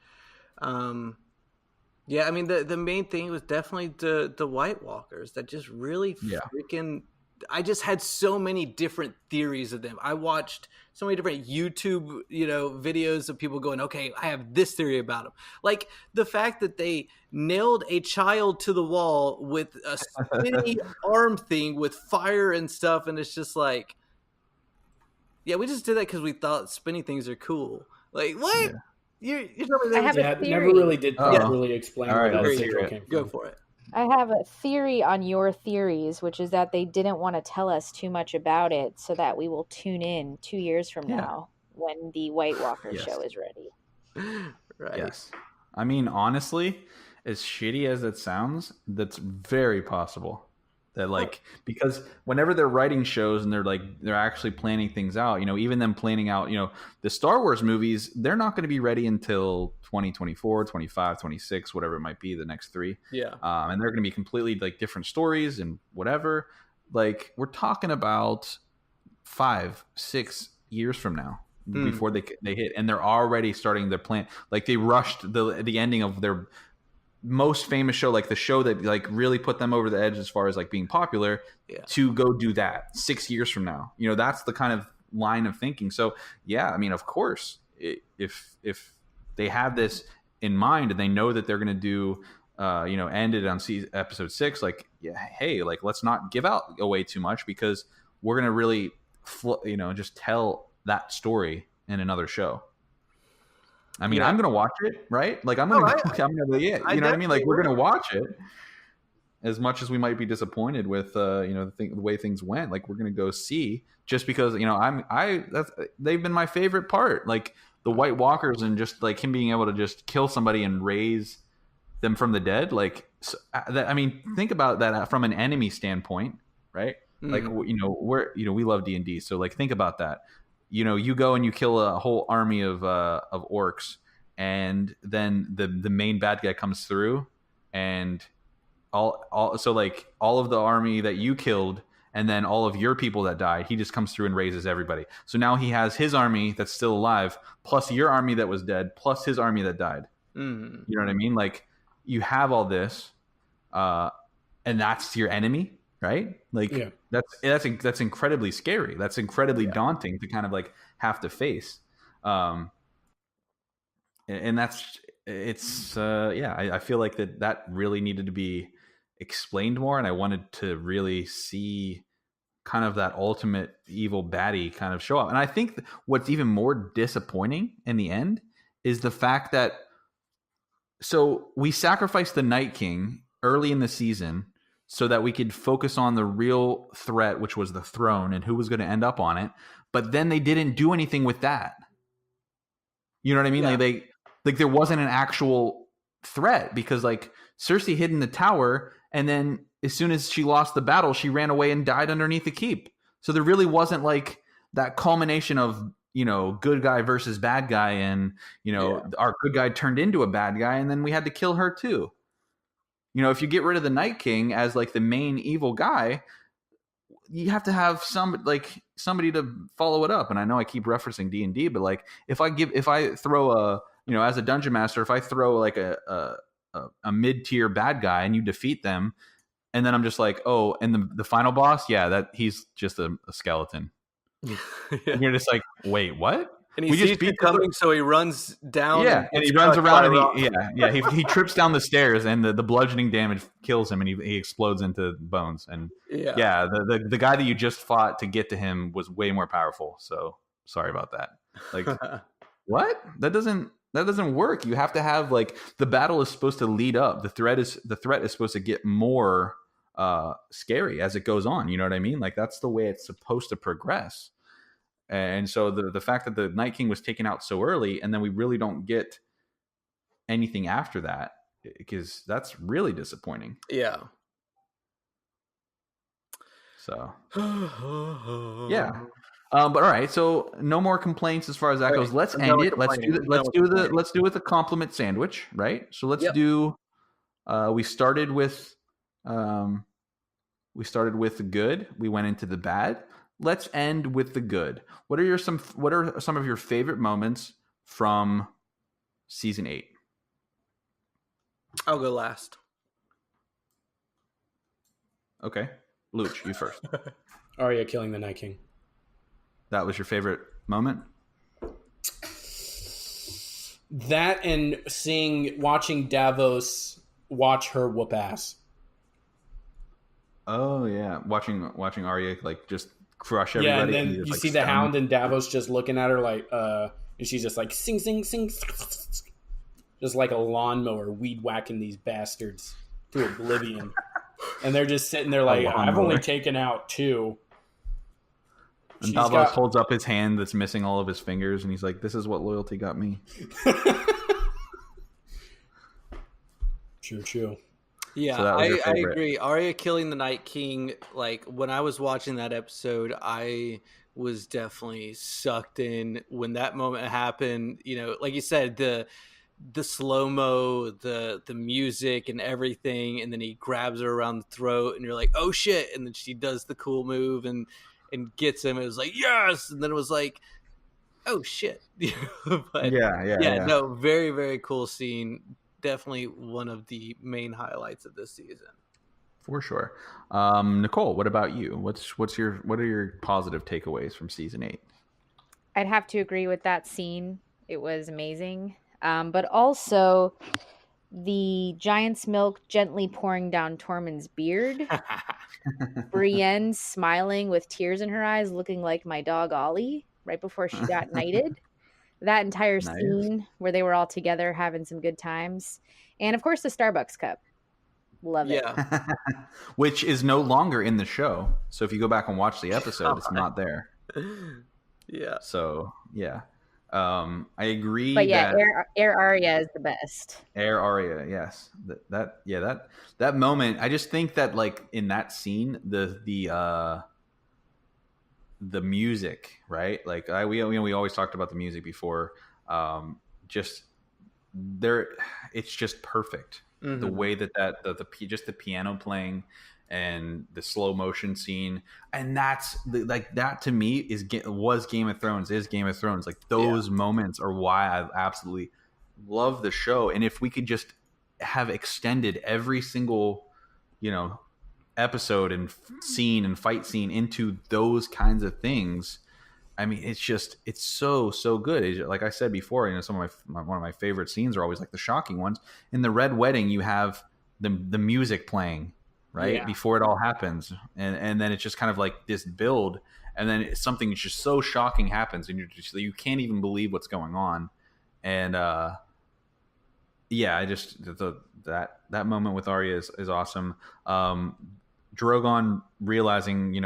yeah. I mean, the main thing was definitely the White Walkers that just really freaking. I just had so many different theories of them. I watched so many different YouTube, videos of people going, okay, I have this theory about them. Like the fact that they nailed a child to the wall with a spinny arm thing with fire and stuff. And it's just like, yeah, we just did that because we thought spinny things are cool. Like, what? Yeah. You're telling me I have a Never theory. really did properly explain All where right, that let's sigil hear it. came from. Go for it. I have a theory on your theories, which is that they didn't want to tell us too much about it so that we will tune in 2 years from now when the White Walker show is ready. Right. Yes. I mean, honestly, as shitty as it sounds, that's very possible. That like, because whenever they're writing shows and they're actually planning things out, even them planning out, the Star Wars movies, they're not going to be ready until 2024, 25, 26, whatever it might be, the next 3. Yeah. And they're going to be completely like different stories and whatever. Like we're talking about 5-6 years from now before they hit, and they're already starting their plan. Like they rushed the ending of their most famous show, like the show that like really put them over the edge as far as like being popular, to go do that 6 years from now. That's the kind of line of thinking. So yeah, I mean, of course, if they have this in mind and they know that they're going to do, end it on episode 6, like, hey, like let's not give out away too much because we're going to really, just tell that story in another show. I mean, I'm going to watch it, right? Like, I'm going to, you know what I mean? Like, we're going to watch it as much as we might be disappointed with, the way things went. Like, we're going to go see just because, they've been my favorite part. Like, the White Walkers and just, like, him being able to just kill somebody and raise them from the dead. Like, I mean, think about that from an enemy standpoint, right? Like, we love D&D. So, like, think about that. You go and you kill a whole army of orcs, and then the main bad guy comes through, and all of the army that you killed, and then all of your people that died, he just comes through and raises everybody. So now he has his army that's still alive, plus your army that was dead, plus his army that died. You know what I mean? Like you have all this, and that's your enemy. Right? Like that's incredibly scary. That's incredibly daunting to kind of like have to face. And I feel like that really needed to be explained more. And I wanted to really see kind of that ultimate evil baddie kind of show up. And I think what's even more disappointing in the end is the fact that, so we sacrificed the Night King early in the season so that we could focus on the real threat, which was the throne and who was going to end up on it. But then they didn't do anything with that. You know what I mean? Yeah. Like there wasn't an actual threat because like Cersei hid in the tower, and then as soon as she lost the battle, she ran away and died underneath the keep. So there really wasn't like that culmination of, good guy versus bad guy, and our good guy turned into a bad guy, and then we had to kill her too. If you get rid of the Night King as like the main evil guy, you have to have somebody to follow it up. And I know I keep referencing D&D, but like if I throw as a dungeon master, if I throw like a mid-tier bad guy and you defeat them, and then I'm just like, oh, and the final boss, that he's just a skeleton. And you're just like, wait, what? And he sees you coming, so he runs down. Yeah, and he runs around, and he trips down the stairs, and the bludgeoning damage kills him, and he explodes into bones. And the guy that you just fought to get to him was way more powerful. So sorry about that. Like, what? That doesn't work. You have to have like the battle is supposed to lead up. The threat is supposed to get more scary as it goes on. You know what I mean? Like that's the way it's supposed to progress. And so the fact that the Night King was taken out so early, and then we really don't get anything after that, because that's really disappointing. Yeah. So yeah. But all right, so no more complaints as far as that goes. Let's end it. Let's do it with a compliment sandwich, right? So let's do. We started with the good. We went into the bad. Let's end with the good. What are some of your favorite moments from season 8? I'll go last. Okay, Luch, you first. Arya killing the Night King. That was your favorite moment? That and watching Davos watch her whoop ass. Oh yeah, watching Arya like just crush everybody. Yeah, and then you like, see the Hound and Davos just looking at her like, and she's just like sing, sing, sing, just like a lawnmower weed whacking these bastards to oblivion. And they're just sitting there like, I've only taken out 2. And Davos holds up his hand that's missing all of his fingers, and he's like, "This is what loyalty got me." True. Yeah, so I agree. Arya killing the Night King, like when I was watching that episode, I was definitely sucked in when that moment happened. You know, like you said, the slow-mo, the music and everything, and then he grabs her around the throat and you're like, oh shit, and then she does the cool move and gets him. It was like, yes, and then it was like, oh shit. But yeah, no, very, very cool scene. Definitely one of the main highlights of this season. For sure. Nicole, what about you? What are your positive takeaways from season 8? I'd have to agree with that scene. It was amazing. But also the giant's milk gently pouring down Tormund's beard. Brienne smiling with tears in her eyes, looking like my dog Ollie right before she got knighted. That entire scene where they were all together having some good times. And of course the Starbucks cup. Love it. Which is no longer in the show. So if you go back and watch the episode, it's not there. Yeah. So yeah. I agree. But yeah, Air Arya is the best. Air Arya, yes. That moment. I just think that like in that scene, the music, right? Like we always talked about the music before. Just there, it's just perfect. Mm-hmm. The way that the piano playing and the slow motion scene, and that's like that to me was Game of Thrones, is Game of Thrones. Like those moments are why I absolutely love the show. And if we could just have extended every single, episode and scene and fight scene into those kinds of things, I mean, it's so good. Like I said before, one of my favorite scenes are always like the shocking ones. In the Red Wedding, you have the music playing right before it all happens, and then it's just kind of like this build, and then something just so shocking happens, and you can't even believe what's going on. And I just that moment with Arya is awesome. Drogon realizing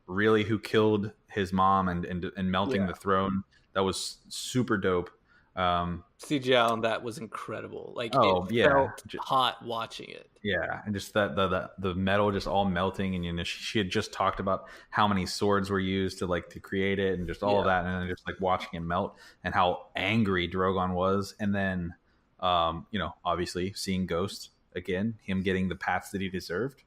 really who killed his mom and melting the throne, that was super dope. CGI on that was incredible. Like it felt hot watching it. Yeah, and just that the metal just all melting, and she had just talked about how many swords were used to create it, and just all of that, and then just like watching it melt, and how angry Drogon was, and then obviously seeing Ghost again, him getting the pats that he deserved,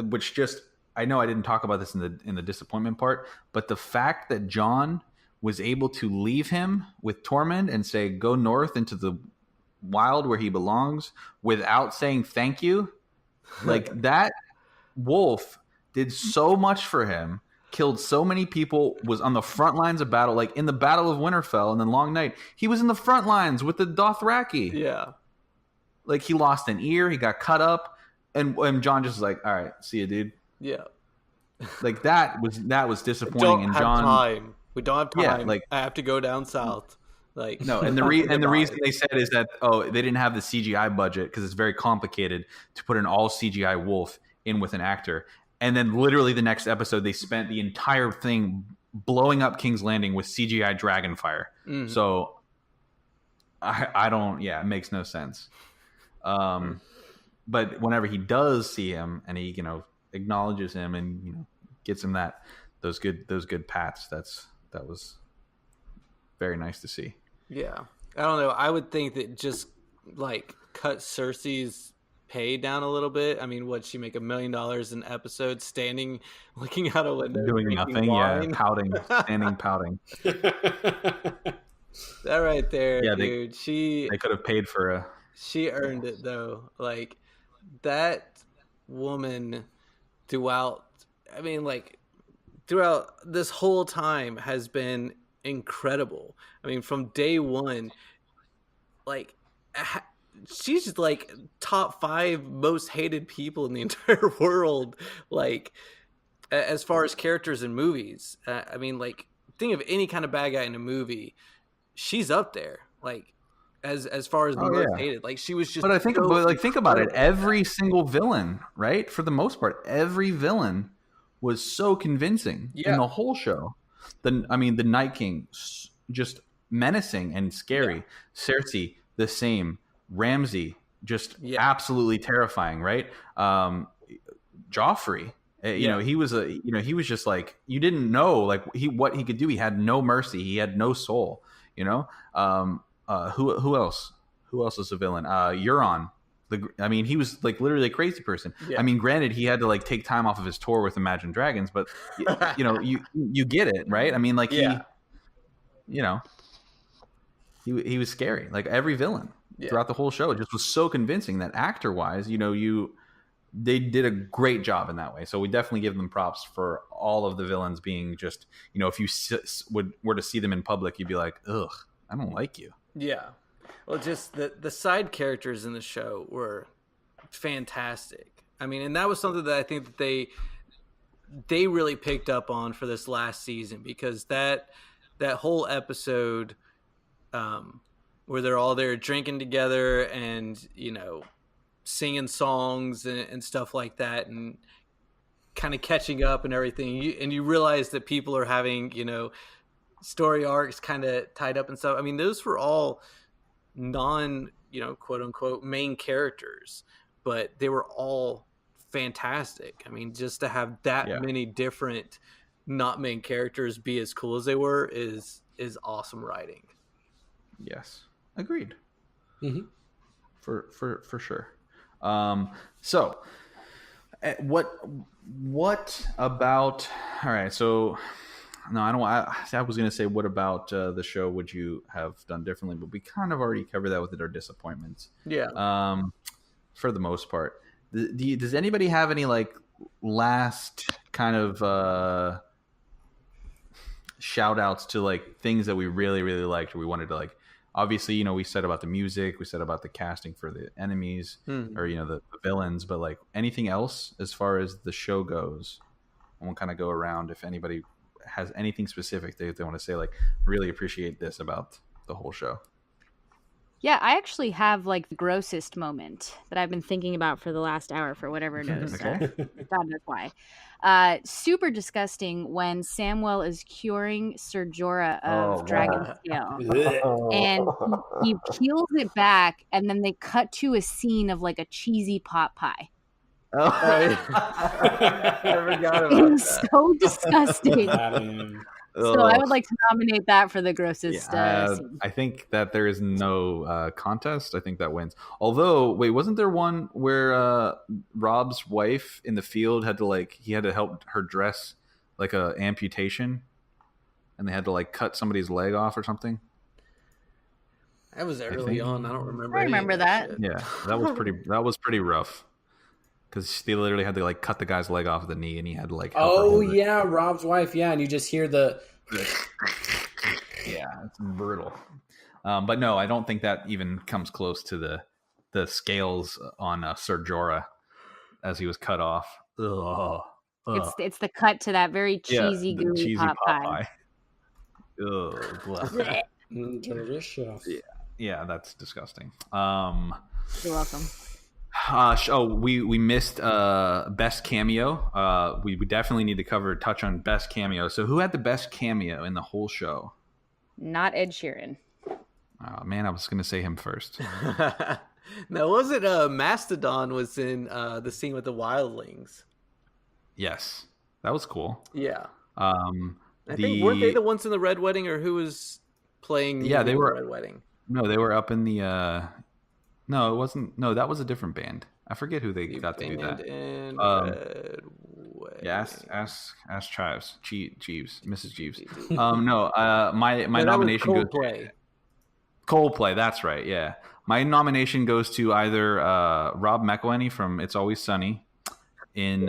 which just, I know I didn't talk about this in the disappointment part, but the fact that Jon was able to leave him with Tormund and say, go north into the wild where he belongs, without saying thank you, like that wolf did so much for him, killed so many people, was on the front lines of battle, like in the Battle of Winterfell and then Long Night, he was in the front lines with the Dothraki. Yeah. Like he lost an ear, he got cut up, and Jon just was like, all right, see you, dude. Yeah. Like that was disappointing. We don't have time. Yeah, like I have to go down south. Like no, and the reason they said is that they didn't have the CGI budget because it's very complicated to put an all CGI wolf in with an actor. And then literally the next episode they spent the entire thing blowing up King's Landing with CGI dragon fire. Mm-hmm. So I don't. Yeah, it makes no sense. But whenever he does see him and he acknowledges him and gets him those good pats. That was very nice to see. Yeah, I don't know. I would think that just like cut Cersei's pay down a little bit. I mean, what she make $1 million an episode, standing, looking out a window, doing nothing, wine? Pouting, standing, pouting. That right there, dude. They could have paid for She earned it though. Like that woman throughout this whole time has been incredible. I mean, from day one, like she's just like top 5 most hated people in the entire world. Like as far as characters in movies, I mean, like think of any kind of bad guy in a movie, she's up there. Like as far as the most hated, like she was just. But I think, think about it. Every single villain, right? For the most part, every villain was so convincing in the whole show. The Night King, just menacing and scary. Yeah. Cersei, the same. Ramsay, just absolutely terrifying, right? Joffrey, he was he was just like, you didn't know like what he could do. He had no mercy. He had no soul. Who else? Who else is a villain? Euron. He was like literally a crazy person. Yeah. I mean, granted, he had to like take time off of his tour with Imagine Dragons, but you get it, right? I mean, like he was scary. Like every villain throughout the whole show, it just was so convincing that actor-wise, they did a great job in that way. So we definitely give them props for all of the villains being just, if you were to see them in public, you'd be like, ugh, I don't like you. Yeah. Well, just the side characters in the show were fantastic. I mean, and that was something that I think that they really picked up on for this last season, because that whole episode where they're all there drinking together and, singing songs and stuff like that, and kind of catching up and everything. And you realize that people are having, story arcs kind of tied up and stuff. I mean, those were all non, quote unquote main characters, but they were all fantastic. I mean, just to have that many different not main characters be as cool as they were is awesome writing. Yes, agreed. Mm-hmm. For sure. So what about, all right, so no, I don't. I was going to say, what about the show would you have done differently? But we kind of already covered that with our disappointments. Yeah. For the most part, does anybody have any like last kind of shout outs to like things that we really, really liked, or we wanted to like? Obviously, we said about the music, we said about the casting for the enemies, or the villains, but like anything else as far as the show goes, and we'll kind of go around if anybody has anything specific they want to say, like really appreciate this about the whole show. Yeah, I actually have like the grossest moment that I've been thinking about for the last hour for whatever knows. Okay. God knows why. Super disgusting when Samwell is curing Ser Jorah of dragon scale. And he peels it back, and then they cut to a scene of like a cheesy pot pie. Oh, I forgot about it was so disgusting. So I would like to nominate that for the grossest. I think that there is no contest. I think that wins. Although, wait, wasn't there one where Rob's wife in the field had to help her dress like a amputation, and they had to like cut somebody's leg off or something? That was early on. I don't remember. I remember that. Yeah, that was pretty rough. Because they literally had to like cut the guy's leg off the knee, and he had to like. Rob's wife. Yeah, and you just hear the. Yeah, it's brutal. But no, I don't think that even comes close to the scales on Ser Jorah as he was cut off. Ugh. It's the cut to that very cheesy, gooey pot pie. Ugh. Delicious. Yeah, that's disgusting. You're welcome. We missed best cameo. We definitely need to touch on best cameo. So who had the best cameo in the whole show? Not Ed Sheeran. Oh man, I was going to say him first. No, was it Mastodon was in the scene with the wildlings? Yes, that was cool. Yeah. Um, I think weren't they the ones in the Red Wedding, or who was playing? Yeah, they were. In the Red Wedding. No, they were up in the. No, it wasn't. No, that was a different band. I forget who they got to do that. In Red Wedding. Yeah, ask Chives, Jeeves, Mrs. Jeeves. No, my nomination goes to Coldplay. That's right. Yeah, my nomination goes to either Rob McElhenney from It's Always Sunny in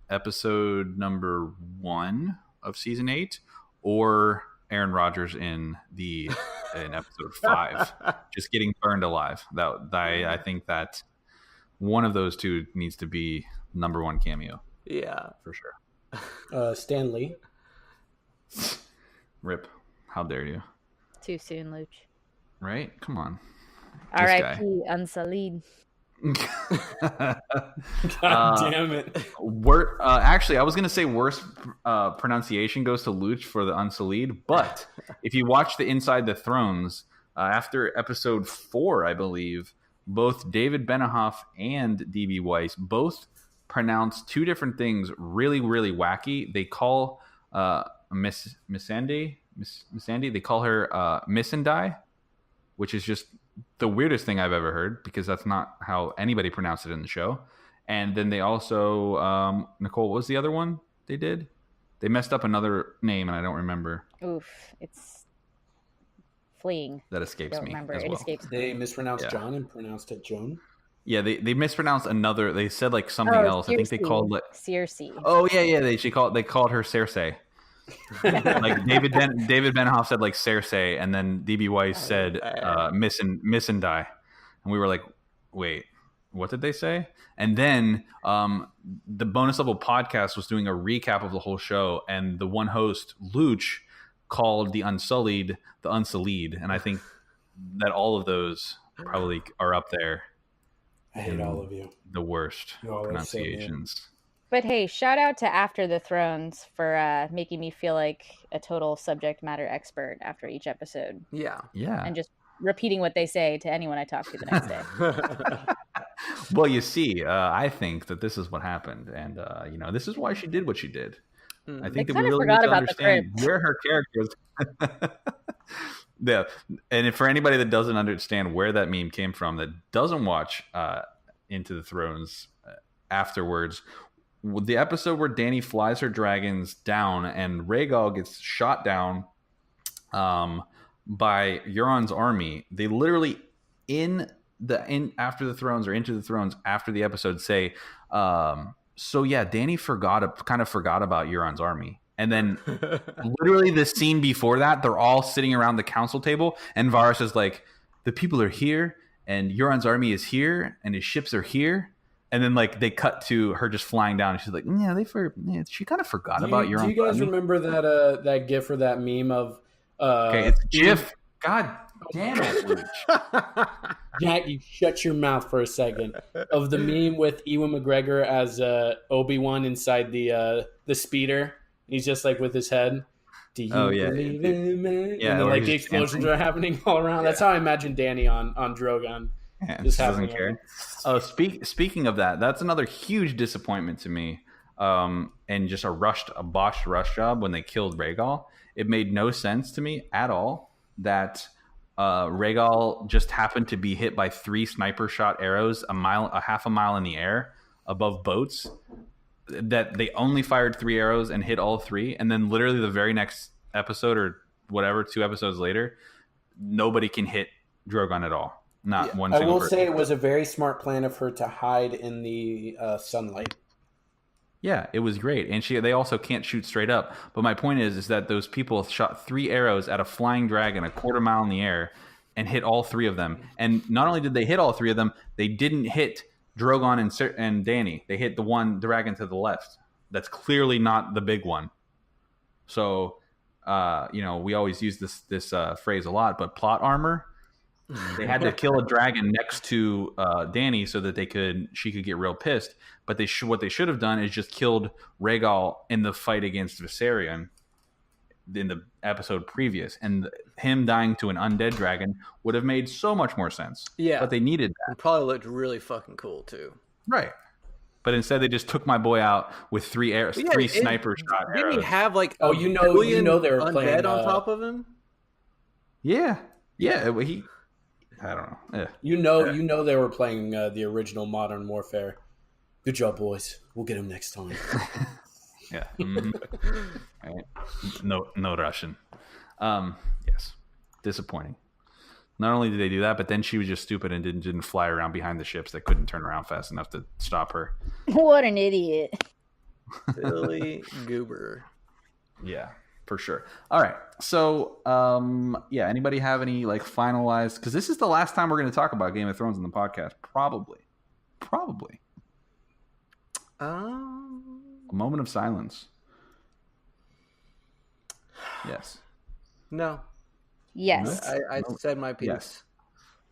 episode number 1 of season 8, or Aaron Rodgers in episode 5, just getting burned alive. I think that one of those two needs to be number 1 cameo. Yeah, for sure. Stan Lee. Rip. How dare you? Too soon, Luch. Right? Come on. R.I.P. Unsullied. God damn it. Actually, I was going to say worst pronunciation goes to Luch for the Unsullied, but if you watch the Inside the Thrones, after episode 4, I believe, both David Benahoff and D.B. Weiss both pronounce 2 different things really, really wacky. They call Miss Sandy, they call her Missandei, which is just the weirdest thing I've ever heard, because that's not how anybody pronounced it in the show. And then they also, Nicole, what was the other one they did? They messed up another name, and I don't remember. Oof, it's fleeing. That escapes me. Remember. As well. It escapes me. They mispronounced John and pronounced it Joan. Yeah, they mispronounced another. They said like something else. Cersei. I think they called it Circe. Oh yeah. They called her Cersei. Like David Benahoff said like Cersei, and then DB Weiss said Missandei, and we were like, wait, what did they say? And then the bonus level podcast was doing a recap of the whole show, and the one host Luch called the Unsullied the Unsullied, and I think that all of those probably are up there. I hate all of you. The worst pronunciations. But hey, shout out to After the Thrones for making me feel like a total subject matter expert after each episode. Yeah. And just repeating what they say to anyone I talk to the next day. Well, you see, I think that this is what happened, and this is why she did what she did. I think that we really need to understand where her characters. Yeah, and for anybody that doesn't understand where that meme came from, that doesn't watch Into the Thrones afterwards, the episode where Dany flies her dragons down and Rhaegal gets shot down by Euron's army, they literally in After the Thrones or Into the Thrones after the episode say, so yeah, Dany kind of forgot about Euron's army. And then literally the scene before that, they're all sitting around the council table, and Varys is like, the people are here, and Euron's army is here, and his ships are here. And then like they cut to her just flying down, and she's like, yeah, she kind of forgot about Euron's army. Do you guys remember that GIF or that meme of okay, it's GIF. God damn it, Jack, you shut your mouth for a second. Of the meme with Ewan McGregor as Obi-Wan inside the speeder. He's just like with his head. Do you believe in me? Yeah, and then like the explosions are happening all around. Yeah. That's how I imagine Dany on Drogon. Yeah, just doesn't care. Oh, speaking of that, that's another huge disappointment to me. And just a botched rush job when they killed Rhaegal. It made no sense to me at all that Rhaegal just happened to be hit by 3 sniper shot arrows a half a mile in the air above boats. That they only fired 3 arrows and hit all 3, and then literally the very next episode or whatever, 2 episodes later, nobody can hit Drogon at all. Not one single person. I will say it was a very smart plan of her to hide in the sunlight. Yeah, it was great. And they also can't shoot straight up. But my point is that those people shot 3 arrows at a flying dragon a quarter mile in the air and hit all 3 of them. And not only did they hit all 3 of them, they didn't hit Drogon and Dany. They hit the one dragon to the left. That's clearly not the big one. So, we always use this phrase a lot, but plot armor. They had to kill a dragon next to Dany so that she could get real pissed. But what they should have done is just killed Rhaegal in the fight against Viserion in the episode previous, and him dying to an undead dragon would have made so much more sense. Yeah, but they needed that. It probably looked really fucking cool too. Right. But instead, they just took my boy out with three sniper shot arrows. Didn't he have like they were undead playing on top of him? Yeah. He. I don't know. Yeah. They were playing the original Modern Warfare. Good job, boys. We'll get him next time. Yeah. Mm-hmm. Right. No Russian. Yes. Disappointing. Not only did they do that, but then she was just stupid and didn't fly around behind the ships that couldn't turn around fast enough to stop her. What an idiot. Silly goober. Yeah, for sure. All right. So, anybody have any like finalized? Because this is the last time we're going to talk about Game of Thrones in the podcast. Probably. A moment of silence. Yes. No. Yes. I said my piece. Yes.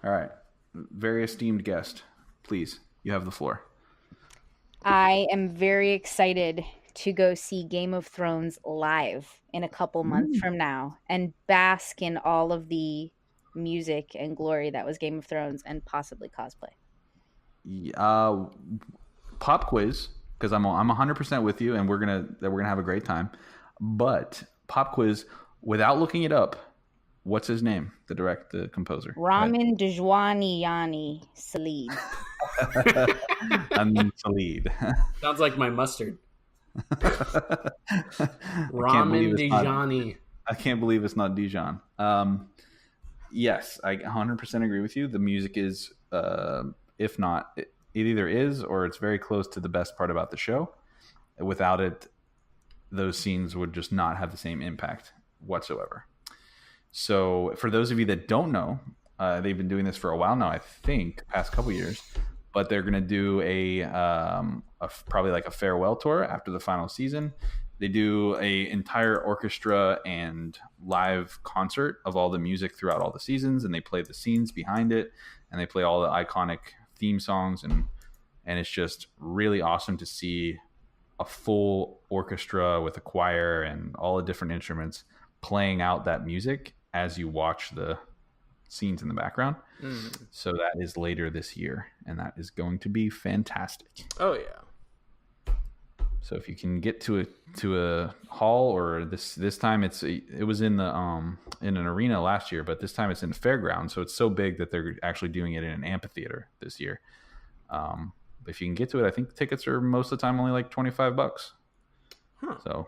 All right. Very esteemed guest, please, you have the floor. I am very excited to go see Game of Thrones live in a couple months from now and bask in all of the music and glory that was Game of Thrones and possibly cosplay. Pop quiz, because I'm 100% with you, and we're gonna have a great time. But pop quiz, without looking it up, what's his name? The composer. Ramin Djawani Salid. Salid. Sounds like my mustard. Ramin Djawani. I can't believe it's not Dijon. Yes, I 100% agree with you. The music is, if not, it either is or it's very close to the best part about the show. Without it, those scenes would just not have the same impact whatsoever. So for those of you that don't know, they've been doing this for a while now, I think, past couple years. But they're going to do probably like a farewell tour after the final season. They do a entire orchestra and live concert of all the music throughout all the seasons, and they play the scenes behind it, and they play all the iconic theme songs, and it's just really awesome to see a full orchestra with a choir and all the different instruments playing out that music as you watch the scenes in the background. So that is later this year, and that is going to be fantastic. Oh yeah. So if you can get to a hall, or this time it was in the in an arena last year, but this time it's in a fairground, so it's so big that they're actually doing it in an amphitheater this year. If you can get to it, I think tickets are most of the time only like $25. So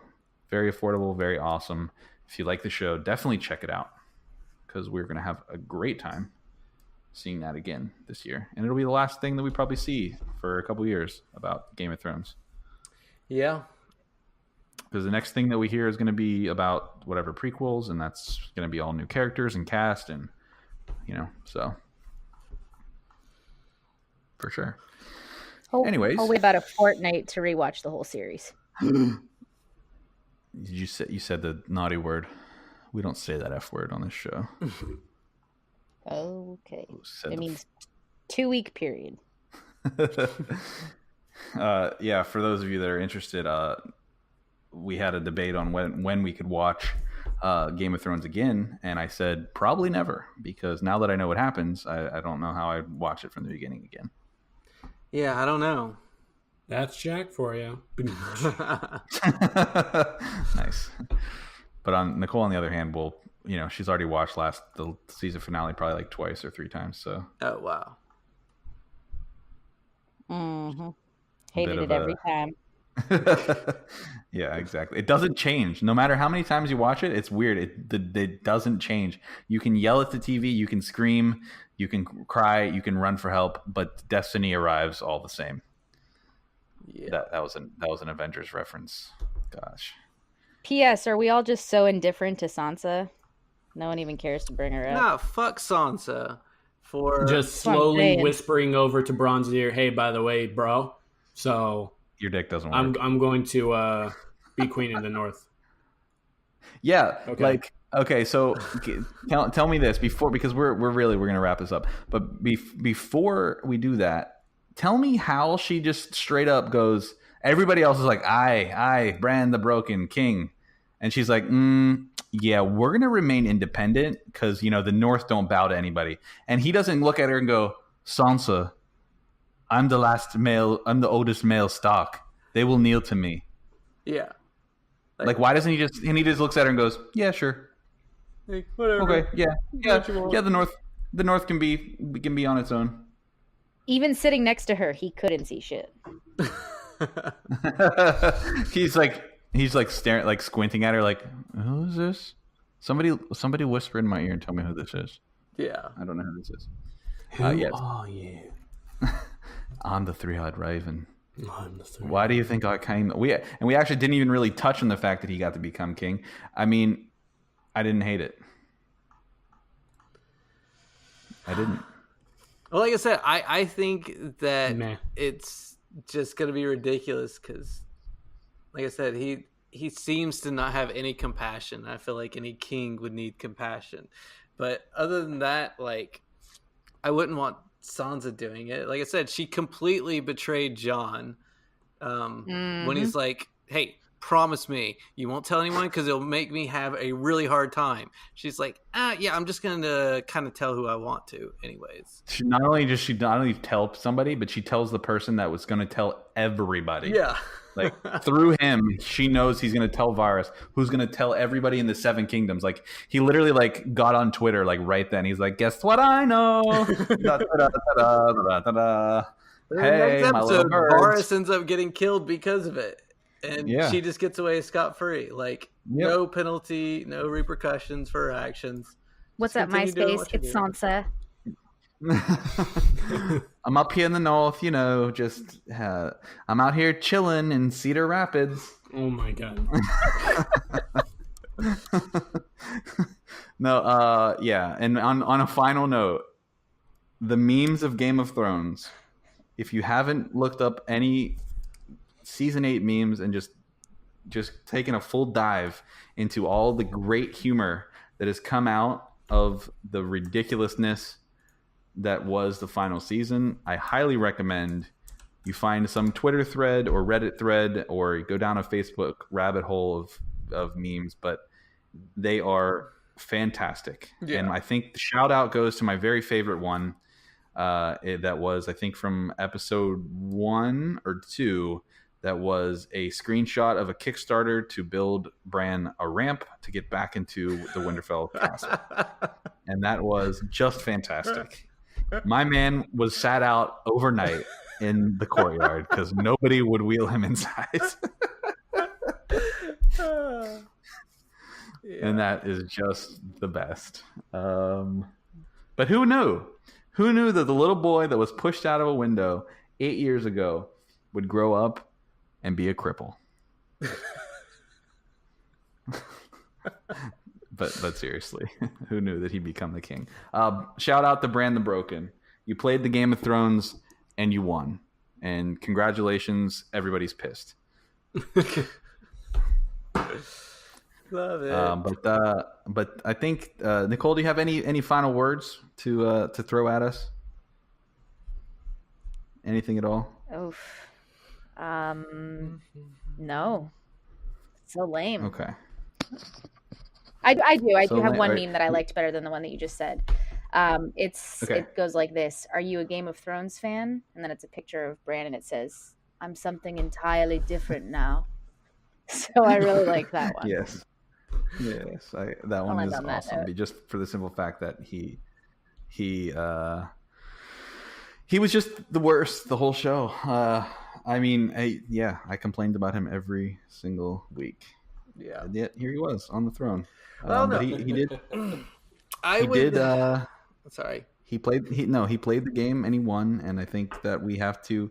very affordable, very awesome. If you like the show, definitely check it out, because we're going to have a great time seeing that again this year. And it'll be the last thing that we probably see for a couple years about Game of Thrones. Yeah. Because the next thing that we hear is going to be about whatever prequels, and that's going to be all new characters and cast, and, so for sure. Anyways. I'll wait about a fortnight to rewatch the whole series. You said the naughty word. We don't say that F word on this show. Okay. It means 2-week period. Yeah, for those of you that are interested, we had a debate on when we could watch Game of Thrones again, and I said probably never, because now that I know what happens, I don't know how I'd watch it from the beginning again. Yeah, I don't know. That's Jack for you. Nice. But on Nicole, on the other hand, she's already watched the season finale probably like twice or 3 times. So. Oh wow. Mm-hmm. Hated it every time. Yeah, exactly. It doesn't change. No matter how many times you watch it, it's weird. It doesn't change. You can yell at the TV, you can scream, you can cry, you can run for help, but destiny arrives all the same. Yeah. That was an Avengers reference. Gosh. P.S. Are we all just so indifferent to Sansa? No one even cares to bring her up. Nah, fuck Sansa. For just slowly whispering over to Bronn's ear, "Hey, by the way, bro. So your dick doesn't work. I'm going to be queen in the north." Yeah. Okay. Okay. So tell me this because we're gonna wrap this up. But before we do that, tell me how she just straight up goes. Everybody else is like, I, Bran the Broken King. And she's like, yeah, we're going to remain independent because, the North don't bow to anybody. And he doesn't look at her and go, Sansa, I'm the oldest male stock. They will kneel to me. Yeah. Like why doesn't he just? And he just looks at her and goes, "Yeah, sure, Like, whatever. okay, yeah. What you want. The North can be on its own." Even sitting next to her, he couldn't see shit. he's like staring, like squinting at her, like, "Who is this? Somebody whisper in my ear and tell me who this is." Yeah. I don't know who this is. Who Yes. are you? I'm the three-eyed raven. I'm the three. Why do you think I came? We actually didn't even really touch on the fact that he got to become king. I mean, I didn't hate it. I didn't. Well, like I said, I think that Meh. it's just going to be ridiculous because, like I said, he seems to not have any compassion. I feel like any king would need compassion. But other than that, like, I wouldn't want Sansa doing it. Like I said, she completely betrayed Jon when he's like, hey, promise me you won't tell anyone because it'll make me have a really hard time. She's like, yeah, I'm just going to kind of tell who I want to anyways. She not only tell somebody, but she tells the person that was going to tell everybody. Yeah. Like through him, she knows he's going to tell Varys, who's going to tell everybody in the Seven Kingdoms. Like he literally like got on Twitter like right then. He's like, "Guess what I know." Hey, next my little episode, birds. Varys ends up getting killed because of it, and she just gets away scot-free. Like no penalty, no repercussions for her actions. What's Just up, continue doing MySpace? what you're It's doing. Sansa. I'm up here in the north, just I'm out here chilling in Cedar Rapids. Oh my god. No, yeah. And on a final note, the memes of Game of Thrones, if you haven't looked up any season 8 memes and just taken a full dive into all the great humor that has come out of the ridiculousness that was the final season, I highly recommend you find some Twitter thread or Reddit thread or go down a Facebook rabbit hole of memes, but they are fantastic. Yeah. And I think the shout out goes to my very favorite one. That was, I think, from episode 1 or 2. That was a screenshot of a Kickstarter to build Bran a ramp to get back into the Winterfell castle. And that was just fantastic. My man was sat out overnight in the courtyard because nobody would wheel him inside. And that is just the best. But who knew? Who knew that the little boy that was pushed out of a window 8 years ago would grow up and be a cripple? But seriously, who knew that he'd become the king? Shout out to Bran the Broken. You played the Game of Thrones and you won. And congratulations, everybody's pissed. Love it. But I think Nicole, do you have any final words to throw at us? Anything at all? Oof. No. So lame. Okay. I do. I So do have lame, one right. meme that I liked better than the one that you just said. It goes like this: Are you a Game of Thrones fan? And then it's a picture of Bran, and it says, "I'm something entirely different now." So I really like that one. Yes. That one end is on that awesome. note. Just for the simple fact that he was just the worst the whole show. I mean, I complained about him every single week. Yeah. And yet here he was on the throne. Well, no. But he did. Sorry. He played the game and he won, and I think that we have to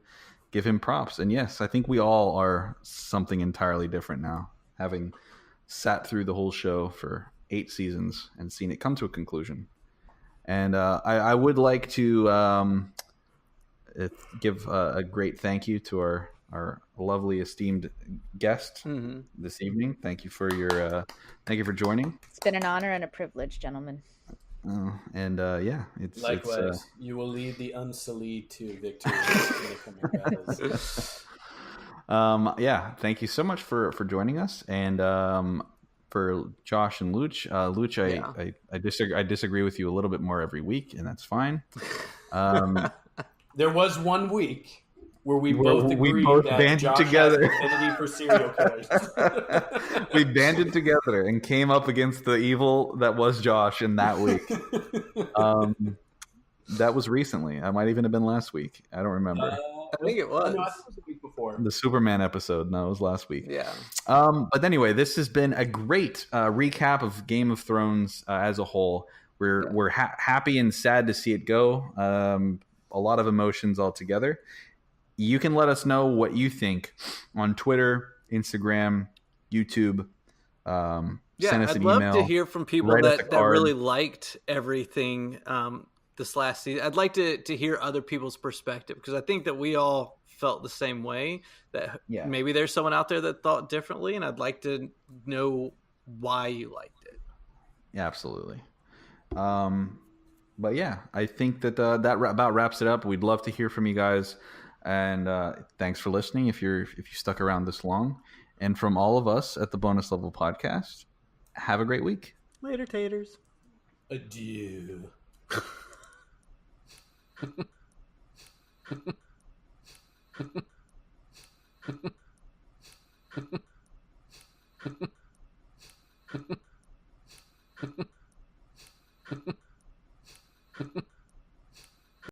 give him props. And yes, I think we all are something entirely different now, having sat through the whole show for 8 seasons and seen it come to a conclusion. And I would like to give a great thank you to our lovely esteemed guest this evening. Thank you for joining. It's been an honor and a privilege, gentlemen. It's Likewise, you will lead the Unsullied to victory in the coming battles. Thank you so much for joining us, and for Josh and Luch. Luch, I disagree with you a little bit more every week, and that's fine. There was one week where we both agreed that banded Josh together. has an affinity for serial killers. We banded together and came up against the evil that was Josh in that week. That was recently. I might even have been last week. I don't remember. I think it was. No, I think it was the week before. The Superman episode. No, it was last week. Yeah. But anyway, this has been a great recap of Game of Thrones as a whole. We're happy and sad to see it go. A lot of emotions altogether. You can let us know what you think on Twitter, Instagram, YouTube. Send us I'd an love email. to hear from people that really liked everything this last season. I'd like to hear other people's perspective, because I think that we all felt the same way, that maybe there's someone out there that thought differently, and I'd like to know why you liked it. Yeah, absolutely. But yeah, I think that about wraps it up. We'd love to hear from you guys, and thanks for listening if you stuck around this long. And from all of us at the Bonus Level Podcast, have a great week. Later, taters. Adieu.